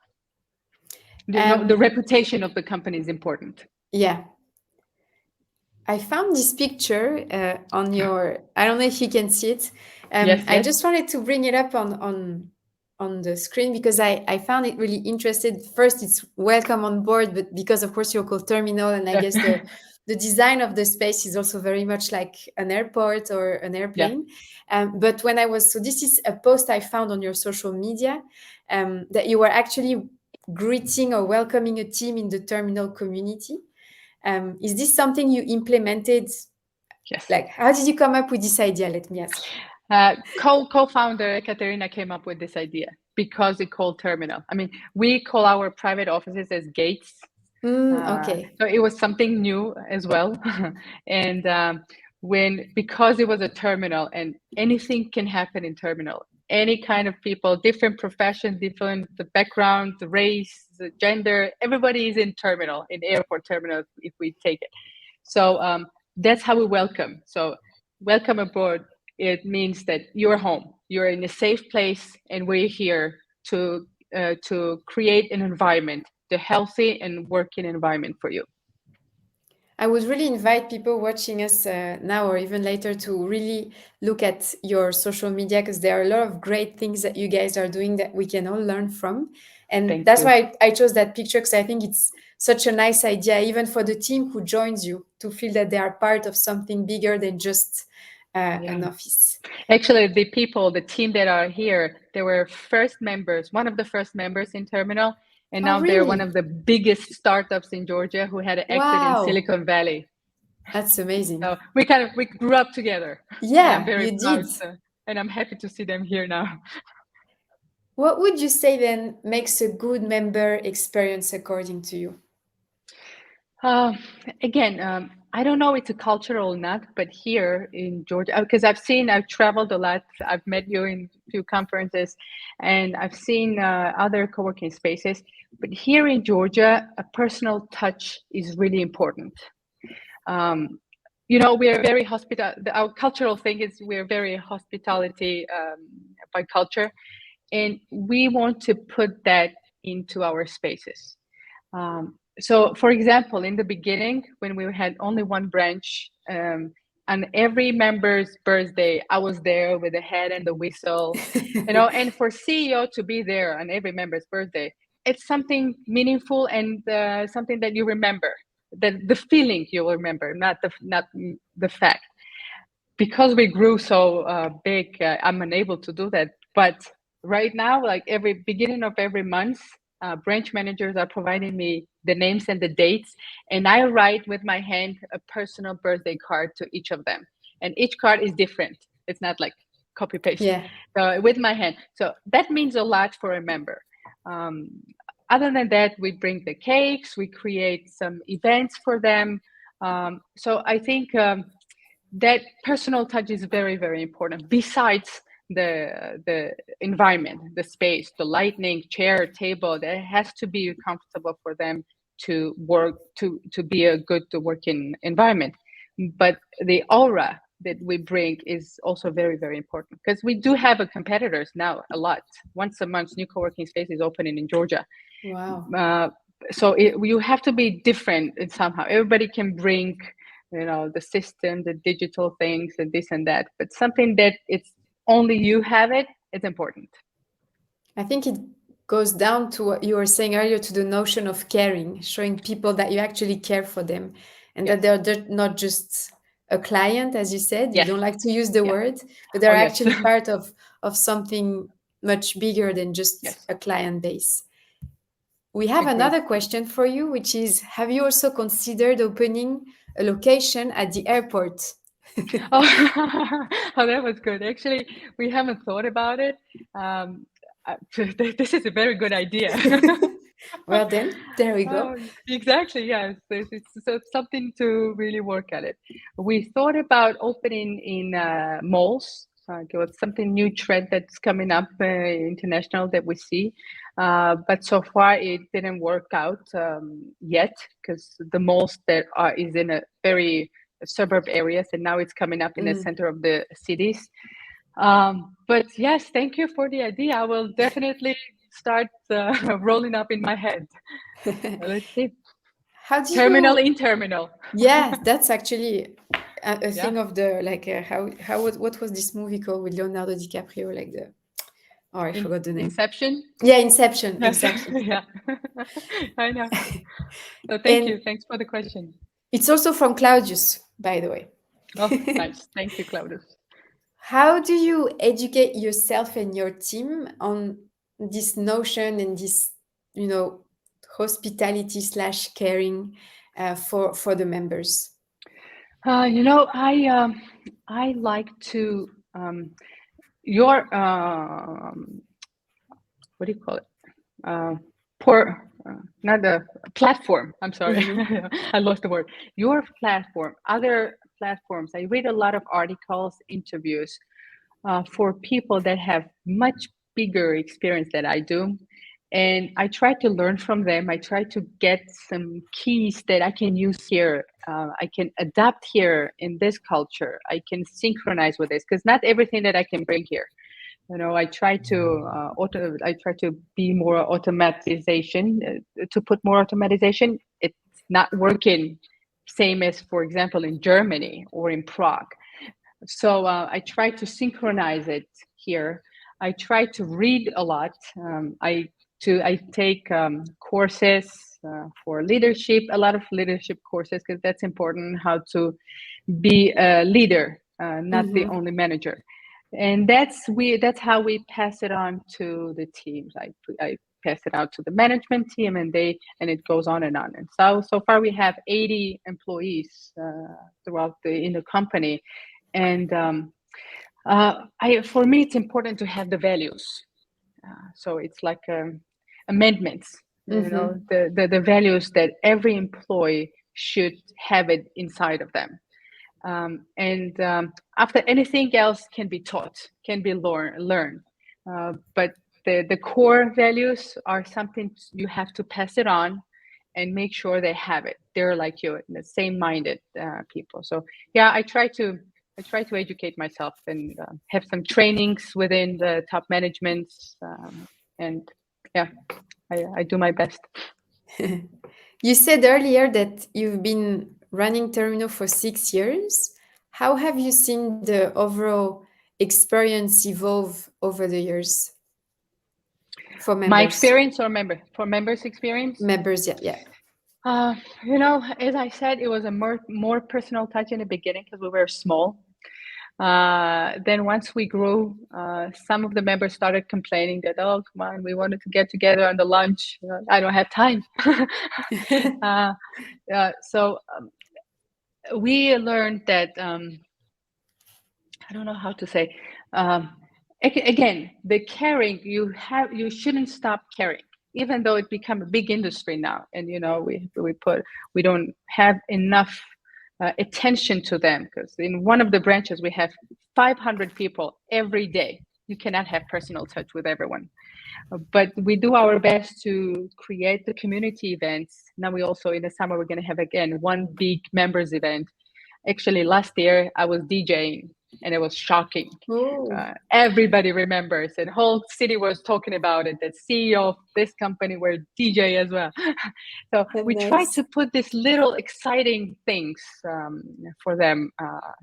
The reputation of the company is important. Yeah. I found this picture on your, I don't know if you can see it. Yes. I just wanted to bring it up on the screen because I found it really interesting. First, it's welcome on board, but because of course you're called Terminal, and I guess the design of the space is also very much like an airport or an airplane. But so this is a post I found on your social media that you were actually greeting or welcoming a team in the Terminal community. Is this something you implemented? Yes. Like, how did you come up with this idea? Let me ask. Co-founder Katerina came up with this idea because it called Terminal. I mean, we call our private offices as gates. Okay. So it was something new as well. And because it was a terminal, and anything can happen in Terminal, any kind of people, different profession, different the background, the race, the gender, everybody is in Terminal, in airport terminal, if we take it. So that's how we welcome. So welcome aboard. It means that you're home, you're in a safe place, and we're here to create an environment, the healthy and working environment for you. I would really invite people watching us now or even later to really look at your social media, because there are a lot of great things that you guys are doing that we can all learn from. And Thank that's you. why I chose that picture, because I think it's such a nice idea, even for the team who joins you, to feel that they are part of something bigger than just an office. Actually, the team that are here, they were one of the first members in Terminal, and Oh, now they're one really? of the biggest startups in Georgia who had an exit in Wow, Silicon Valley. that's amazing. So we grew up together. And I'm Yeah, very you proud, did. and I'm happy to see them here now. What would you say then makes a good member experience according to you? Again, I don't know it's a cultural or not, but here in Georgia, because I've traveled a lot. I've met you in a few conferences, and I've seen other co-working spaces. But here in Georgia, a personal touch is really important. We are very our cultural thing is we're very hospitality by culture, and we want to put that into our spaces. So, for example, in the beginning, when we had only one branch, on every member's birthday, I was there with the head and the whistle, and for CEO to be there on every member's birthday, it's something meaningful and something that you remember, the feeling you will remember, not the fact. Because we grew so big, I'm unable to do that. But right now, like every beginning of every month, branch managers are providing me the names and the dates, and I write with my hand a personal birthday card to each of them. And each card is different. It's not like copy paste. Yeah. So with my hand. So that means a lot for a member. Other than that, we bring the cakes, we create some events for them. So I think that personal touch is very, very important. Besides the environment, the space, the lighting, chair, table, that has to be comfortable for them to work, to be a good working environment. But the aura that we bring is also very, very important, because we do have a competitors now a lot. Once a month, new co-working space is opening in Georgia. Wow. So you have to be different in somehow. Everybody can bring the system, the digital things, and this and that, but something that it's only you have it's important. I think it goes down to what you were saying earlier, to the notion of caring, showing people that you actually care for them, and Yes. that they're not just a client, as you said. You Yes. don't like to use the Yeah. word, but they're yes. actually part of something much bigger than just Yes. a client base. We have Agreed. another question for you, which is, have you also considered opening a location at the airport? Oh, that was good. Actually, we haven't thought about it. This is a very good idea. Well, then, there we go. Exactly, yes. It's something to really work at it. We thought about opening in malls. It's something new trend that's coming up international that we see. But so far it didn't work out yet, because the malls that is in a very suburb areas, and now it's coming up in the center of the cities. But yes, thank you for the idea. I will definitely start rolling up in my head. Let's see. How do Terminal you... in terminal. Yeah, that's actually a Yeah. thing of the, like, what was this movie called with Leonardo DiCaprio, like the... Oh, I forgot the name. Inception? Yeah, Inception, Yes. exactly. Yeah. I know. So thank you. Thanks for the question. It's also from Claudius, by the way. Oh, nice. Thank you, Claudius. How do you educate yourself and your team on this notion and this, hospitality / caring for the members? I like to your what do you call it? Not the platform. I'm sorry, I lost the word. Your platform, other platforms. I read a lot of articles, interviews for people that have much bigger experience than I do. And I try to learn from them. I try to get some keys that I can use here. I can adapt here in this culture. I can synchronize with this, because not everything that I can bring here. I try to be more automatization, to put more automatization. It's not working same as, for example, in Germany or in Prague. So I try to synchronize it here. I try to read a lot. I take courses for leadership, a lot of leadership courses, because that's important, how to be a leader, not the only manager. And that's how we pass it on to the teams. I pass it out to the management team, and it goes on and on. And so far we have 80 employees throughout in the company. And for me, it's important to have the values. So it's like amendments, you know, the values that every employee should have it inside of them. After anything else can be taught, can be learned. But the core values are something you have to pass it on and make sure they have it. They're like you, the same-minded people. So yeah, I try to educate myself and have some trainings within the top management. And yeah, I do my best. You said earlier that you've been running Termino for 6 years. How have you seen the overall experience evolve over the years for members? My experience or for members' experience? Members, yeah. You know, as I said, it was a more personal touch in the beginning because we were small. Then once we grew, some of the members started complaining that, oh, come on, we wanted to get together on the lunch. I don't have time. So we learned that, I don't know how to say, again, the caring, you shouldn't stop caring, even though it become a big industry now. And, you know, we don't have enough attention to them, because in one of the branches we have 500 people every day. You cannot have personal touch with everyone, but we do our best to create the community events. Now we also, in the summer, we're going to have again one big members event. Actually, last year I was DJing, and it was shocking. Everybody remembers, and whole city was talking about it, that CEO of this company were DJ as well. So we try to put these little exciting things for them,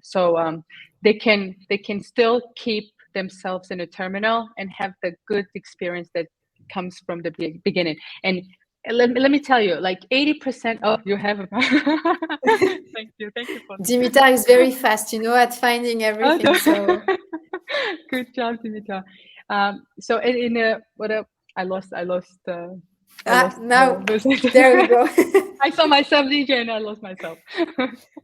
so they can still keep themselves in a terminal and have the good experience that comes from the beginning. And let me tell you, like 80%. Oh, you have a thank you for Dimitar is very fast, you know, at finding everything. So good job, Dimitar. So in I lost now there we go. I saw myself DJ and I lost myself.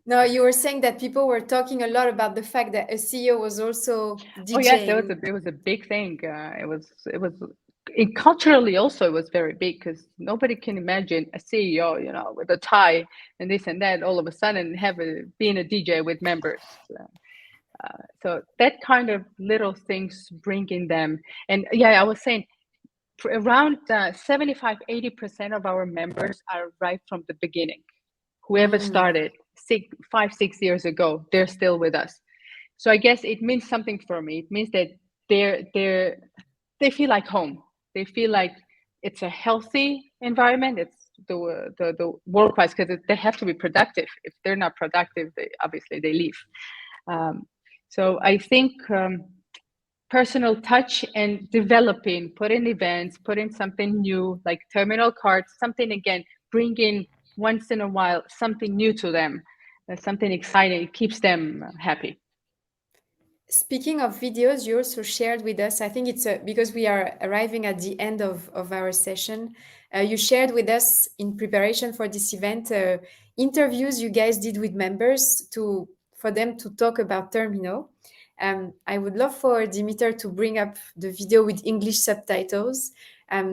No, you were saying that people were talking a lot about the fact that a CEO was also DJing. Oh yes, it was a big thing. It was culturally also it was very big, because nobody can imagine a CEO, you know, with a tie and this and that, all of a sudden being a DJ with members. So that kind of little things bringing them. And yeah, I was saying around 75-80% of our members are right from the beginning. Whoever started 5-6 years ago, they're still with us. So I guess it means something for me. It means that they feel like home. They feel like it's a healthy environment. It's the work-wise, because they have to be productive. If they're not productive, obviously they leave. So I think personal touch and developing, put in events, put in something new, like terminal cards, something, again, bring in once in a while, something new to them, something exciting. It keeps them happy. Speaking of videos, you also shared with us, I think it's because we are arriving at the end of our session, you shared with us in preparation for this event interviews you guys did with members for them to talk about Termino. I would love for Dimitar to bring up the video with English subtitles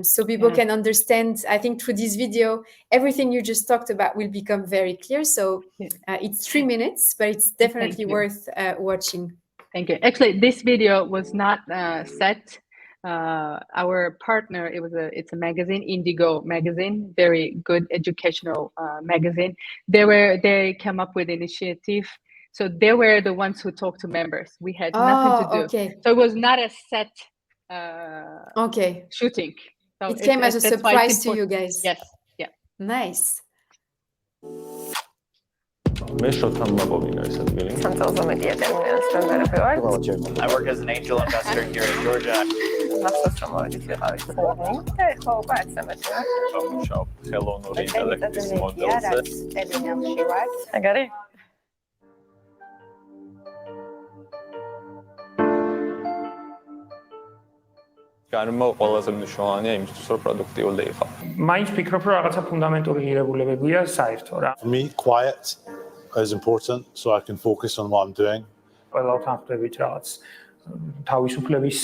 so people can understand. I think through this video, everything you just talked about will become very clear. So it's 3 minutes, but it's definitely worth watching. Thank you. Actually, this video was not set. Our partner, it's a magazine, Indigo magazine, very good educational magazine. They came up with initiative. So they were the ones who talked to members. We had nothing to do. Okay. So it was not a set shooting. So it came as a surprise to you guys. Yes. Yeah. Nice. მე შოთანმა მოგინა ეს ადგილი. სამწაულზე მეტი ადამიანის მემბერები ვარ. I work as an angel investor here in Georgia. მახსოვს რომ მოვიდით ვიყავით ფორუმი და ეხლა უკვე 10 მეტია. გამუშავ ხელოვნური ინტელექტის მოდელზე. ტერმინალში ვარ. აგარი? გარემო ყველაზე მნიშვნელოვანია იმისთვის, რომ პროდუქტიული იყო. მაინც ვფიქრობ, რომ რაღაცა ფუნდამენტური ღირებულებებია საერთო რა. For me, quiet is important, so I can focus on what I'm doing. ყველა თანხმდებით რაღაც თავისუფლების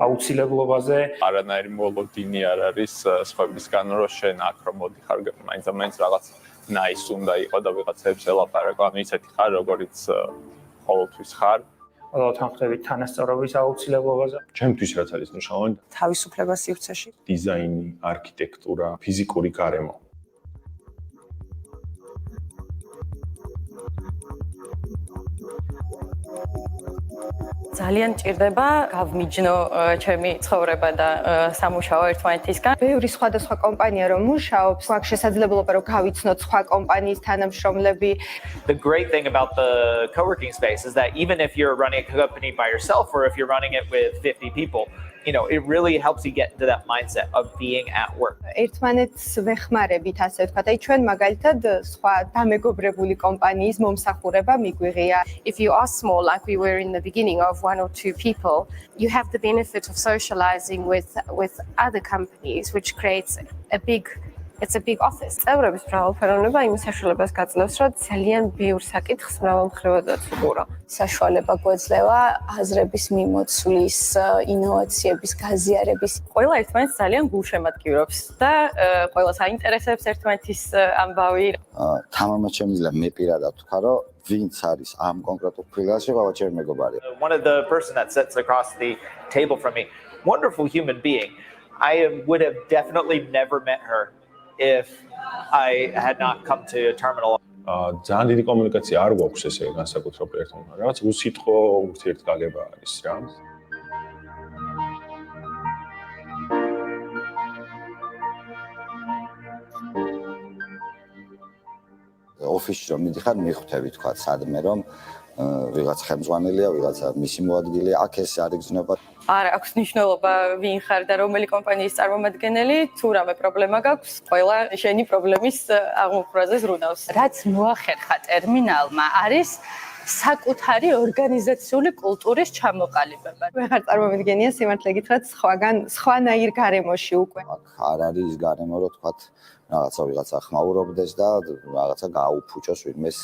აუცილებლობაზე. არანაირი მოლოდინი არ არის სხვებისგან, რომ შენ აქ რომ მოდიხარ, მაინც რაღაც nice უნდა იყო და ვიღაცებს ელაპარაკო, ანუ ისეთი ხარ, როგორიც ყოველთვის ხარ. ყველა თანხმდებით თანასწორობის აუცილებლობაზე. ჩემთვის რაც არის მნიშვნელოვანი, თავისუფლება სივრცეში. დიზაინი, არქიტექტურა, ფიზიკური გარემო. ძალიან ჭირდება გავმიჯნო ჩემი ცხოვრება და სამუშაო ერთმანეთისგან. ბევრი სხვადასხვა კომპანია რომ მუშაობს, აქვს შესაძლებლობა რომ გავიცნოთ სხვა კომპანიის თანამშრომლები. The great thing about the co-working space is that even if you're running a company by yourself or if you're running it with 50 people, it really helps you get into that mindset of being at work. ერთმანეთს ვეხმარებით, ასე ვთქვათ. აი ჩვენ მაგალითად სხვა დამეგობრებული კომპანიის მომსახურება მიგვიღია. If you are small, like we were in the beginning of 1 or 2 people, you have the benefit of socializing with other companies, which creates it's a big office. წევრების მრავალფეროვნება იმის საშუალებას გაძლევს, რომ ძალიან ბევრ საკითხს მრავალმხრივად ვუყურო. საშუალება გვეძლევა აზრების მიმოცვლის, ინოვაციების გაზიარების. ყველა ერთმანეთს ძალიან გულშემატკივრობს და ყველას აინტერესებს ერთმანეთის ამბავი. თამამად შემიძლია მე პირადად ვთქვა, რომ ვინც არის ამ კონკრეტულ ფილაში, ყველა ჩემი მეგობარია. One of the person that sits across the table from me, wonderful human being. I would have definitely never met her if I had not come to a terminal. ძალიან დიდი კომუნიკაცია არ გვაქვს ესე განსაკუთრებულ ერთმანეთთან. რაღაც უსიტყვო ურთიერთგაგება არის რა. ოფისში რომ მიდიხარ, მიხვდები თქვა სადმე რომ ვიღაც ხელმძღვანელია, ვიღაცა მისი მოადგილეა, აქ ეს არ იგრძნობა. არ აქვს მნიშვნელობა ვინ ხარ და რომელი კომპანიის წარმომადგენელი, თუ რამე პრობლემა გაქვს, ყველა შენი პრობლემის აღმოფხვრაზე ზრუნავს. რაც მოახერხა ტერმინალმა არის საკუთარი ორგანიზაციული კულტურის ჩამოყალიბება. ვეღარ წარმომიდგენია სიმართლე გითხრათ სხვანაირ გარემოში უკვე. აქ არ არის ის გარემო, რომ თქვა ვიღაცა ხმაურობდეს და რაღაცა გააუფუჭოს ვინმეს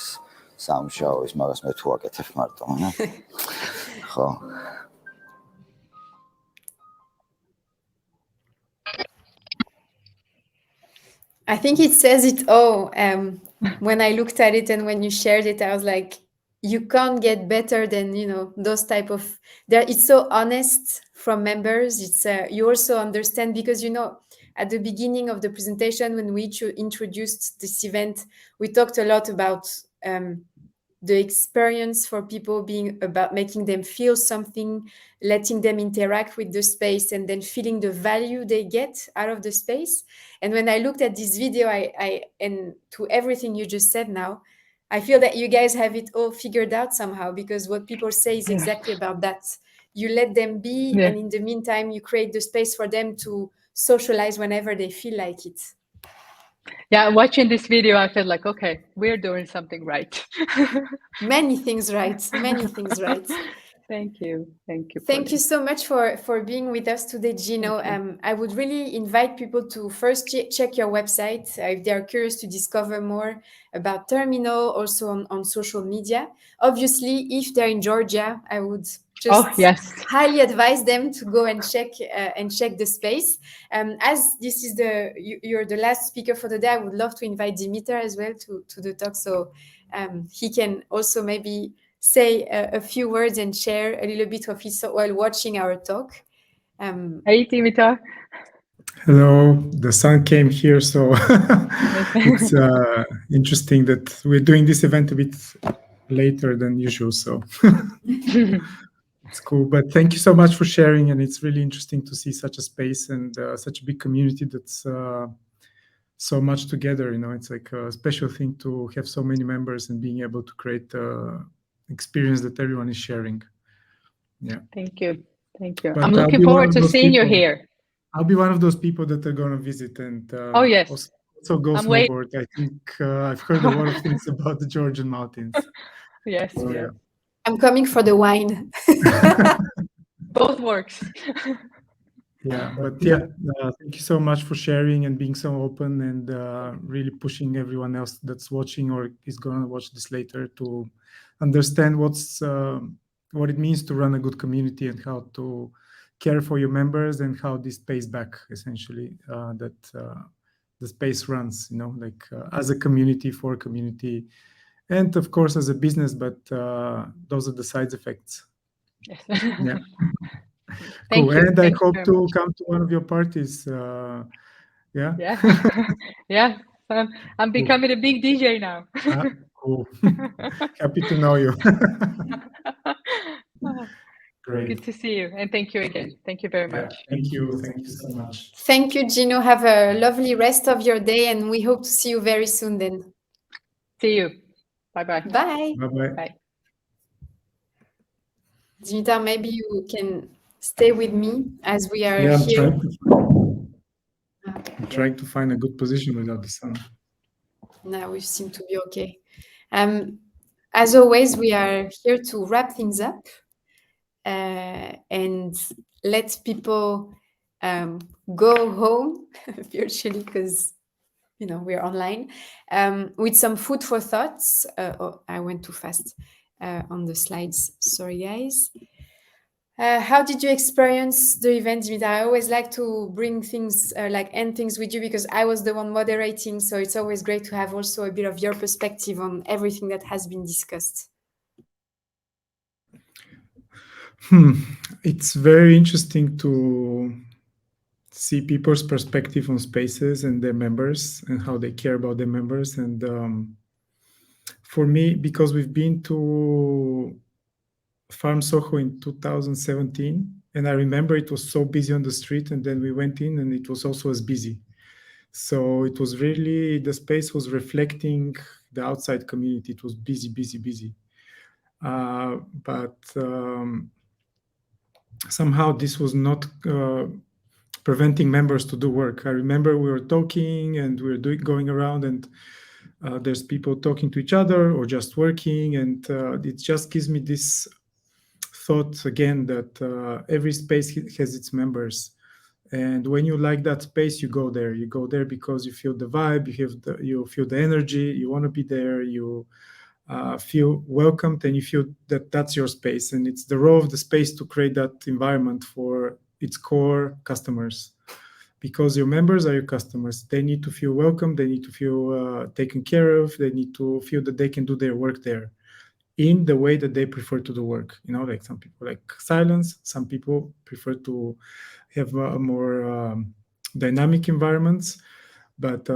სამშაოის, მაგას მე თუ აკეთებ მარტო, ხო. I think it says it all. When I looked at it and when you shared it, I was like, you can't get better than those type of. It's so honest from members. It's you also understand because at the beginning of the presentation when we introduced this event, we talked a lot about the experience for people being about making them feel something, letting them interact with the space, and then feeling the value they get out of the space. And when I looked at this video, and to everything you just said now, I feel that you guys have it all figured out somehow, because what people say is exactly about that. You let them be, and in the meantime, you create the space for them to socialize whenever they feel like it. Yeah, watching this video, I felt like, okay, we're doing something right. Many things right. Many things right. Thank you. Thank you so much for being with us today, Gino. I would really invite people to first check your website if they are curious to discover more about Terminal, also on social media. Obviously, if they're in Georgia, I would just highly advise them to go and check the space. As this is you're the last speaker for the day, I would love to invite Dimitar as well to the talk, so he can also maybe say a few words and share a little bit of his while watching our talk. Hey, Dimitar. Hello. The sun came here, so it's interesting that we're doing this event a bit later than usual. So. It's cool, but thank you so much for sharing, and it's really interesting to see such a space and such a big community that's so much together. It's like a special thing to have so many members and being able to create experience that everyone is sharing. Yeah. Thank you. But I'm looking forward to seeing you here. I'll be one of those people that are going to visit and oh yes, also go snowboard. I think I've heard a lot of things about the Georgian mountains. Yes, so, yeah. I'm coming for the wine. Both works. Yeah, but thank you so much for sharing and being so open and really pushing everyone else that's watching or is going to watch this later to understand what it means to run a good community and how to care for your members and how this pays back essentially that the space runs, like as a community for a community and of course as a business, but those are the side effects. Yes. Yeah. Thank cool. you. And Thank I hope to much. come to one of your parties. Yeah. Yeah. I'm becoming a big DJ now. Cool. Happy to know you. Great. Good to see you. And thank you again. Thank you very much. Thank you. Thank you so much. Thank you, Gino. Have a lovely rest of your day, and we hope to see you very soon then. See you. Bye-bye. Bye. Bye-bye. Bye. Dimitar, maybe you can stay with me as we are Yeah, here. I'm trying to find a good position without the sun. Now we seem to be okay. As always, we are here to wrap things up and let people go home virtually because we're online with some food for thoughts. I went too fast on the slides. Sorry, guys. How did you experience the event, Dimitar? I always like to bring things, end things with you because I was the one moderating. So it's always great to have also a bit of your perspective on everything that has been discussed. It's very interesting to see people's perspective on spaces and their members and how they care about their members. And for me, because we've been to Farm SOHO in 2017, and I remember it was so busy on the street, and then we went in and it was also as busy. So it was really, the space was reflecting the outside community. It was busy, busy, busy. But somehow this was not preventing members to do work. I remember we were talking and we were going around and there's people talking to each other or just working. And it just gives me this thought again that every space has its members. And when you like that space, you go there. You go there because you feel the vibe, you feel the energy, you want to be there, you feel welcomed, and you feel that that's your space. And it's the role of the space to create that environment for its core customers, because your members are your customers. They need to feel welcome. They need to feel taken care of. They need to feel that they can do their work there in the way that they prefer to do work. Like some people like silence. Some people prefer to have more dynamic environments. But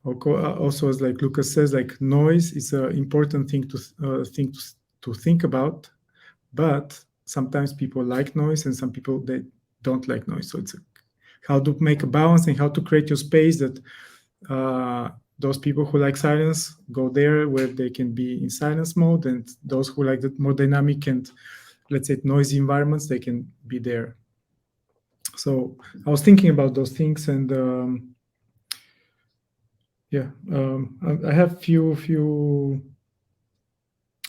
also, as like Lucas says, like noise is an important thing to think about. But sometimes people like noise, and some people they don't like noise. So it's how to make a balance and how to create your space that those people who like silence go there where they can be in silence mode, and those who like the more dynamic and, let's say, noisy environments, they can be there. So I was thinking about those things, and I have few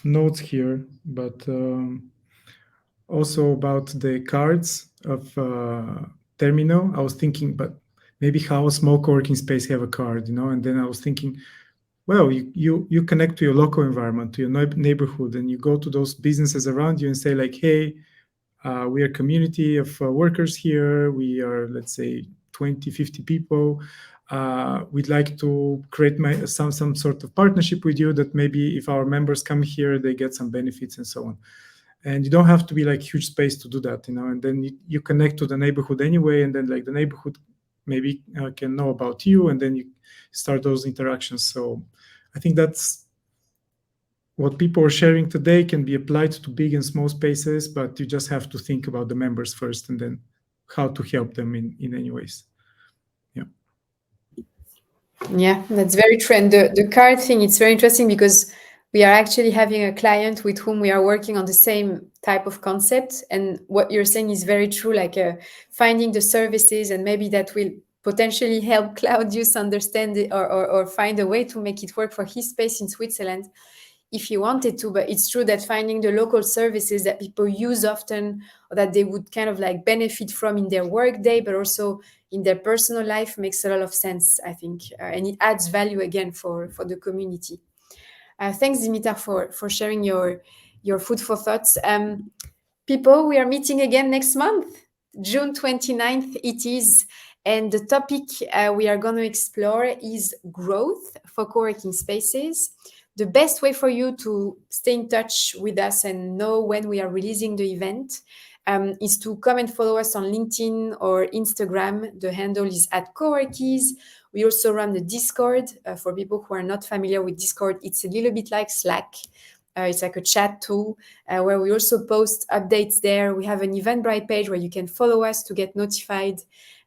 notes here, but also about the cards of Terminal. I was thinking, but maybe how a small co-working space have a card, and then I was thinking, well, you connect to your local environment, to your neighborhood, and you go to those businesses around you and say like, hey, we are a community of workers here. We are, let's say, 20, 50 people. We'd like to create some sort of partnership with you that maybe if our members come here, they get some benefits and so on. And you don't have to be like huge space to do that, and then you connect to the neighborhood anyway, and then like the neighborhood maybe can know about you, and then you start those interactions. So I think that's what people are sharing today can be applied to big and small spaces, but you just have to think about the members first and then how to help them in any ways. Yeah. Yeah, that's very true. And the card thing, it's very interesting because we are actually having a client with whom we are working on the same type of concept. And what you're saying is very true, like finding the services, and maybe that will potentially help Claudius understand it, or find a way to make it work for his space in Switzerland if he wanted to. But it's true that finding the local services that people use often, or that they would kind of like benefit from in their work day, but also in their personal life, makes a lot of sense, I think. And it adds value again for the community. Thanks, Dimitar, for sharing your food for thoughts. People, we are meeting again next month, June 29th it is. And the topic we are going to explore is growth for co-working spaces. The best way for you to stay in touch with us and know when we are releasing the event is to come and follow us on LinkedIn or Instagram. The handle is @coworkies. We also run the Discord. For people who are not familiar with Discord, it's a little bit like Slack. It's like a chat tool where we also post updates there. We have an Eventbrite page where you can follow us to get notified,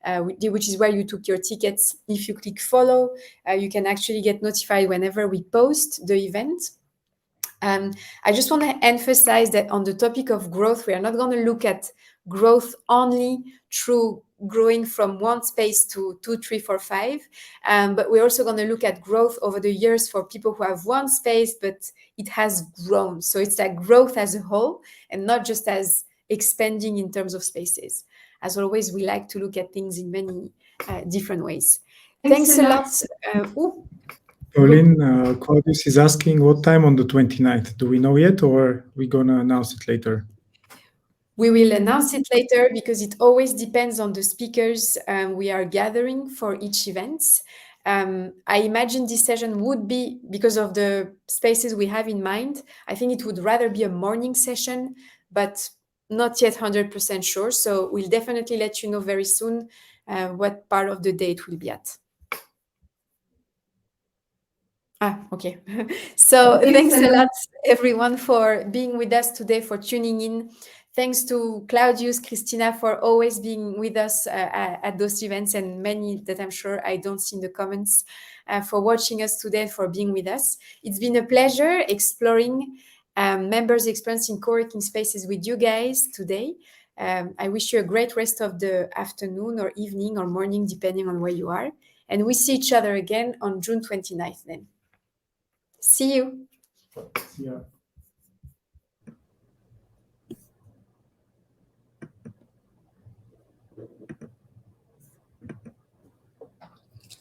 which is where you took your tickets. If you click follow, you can actually get notified whenever we post the event. I just want to emphasize that on the topic of growth, we are not going to look at growth only through growing from one space to 2, 3, 4, 5. But we're also going to look at growth over the years for people who have one space, but it has grown. So it's like growth as a whole and not just as expanding in terms of spaces. As always, we like to look at things in many different ways. Thanks a lot. Pauline, Claudius is asking what time on the 29th. Do we know yet, or are we going to announce it later? We will announce it later because it always depends on the speakers we are gathering for each event. I imagine this session would be, because of the spaces we have in mind, I think it would rather be a morning session, but not yet 100% sure. So we'll definitely let you know very soon what part of the day it will be at. Okay. So thanks a lot, everyone, for being with us today, for tuning in. Thanks to Claudius, Christina, for always being with us at those events, and many that I'm sure I don't see in the comments, for watching us today, for being with us. It's been a pleasure exploring members' experience in co-working spaces with you guys today. I wish you a great rest of the afternoon or evening or morning, depending on where you are. And we see each other again on June 29th then. See you. See ya.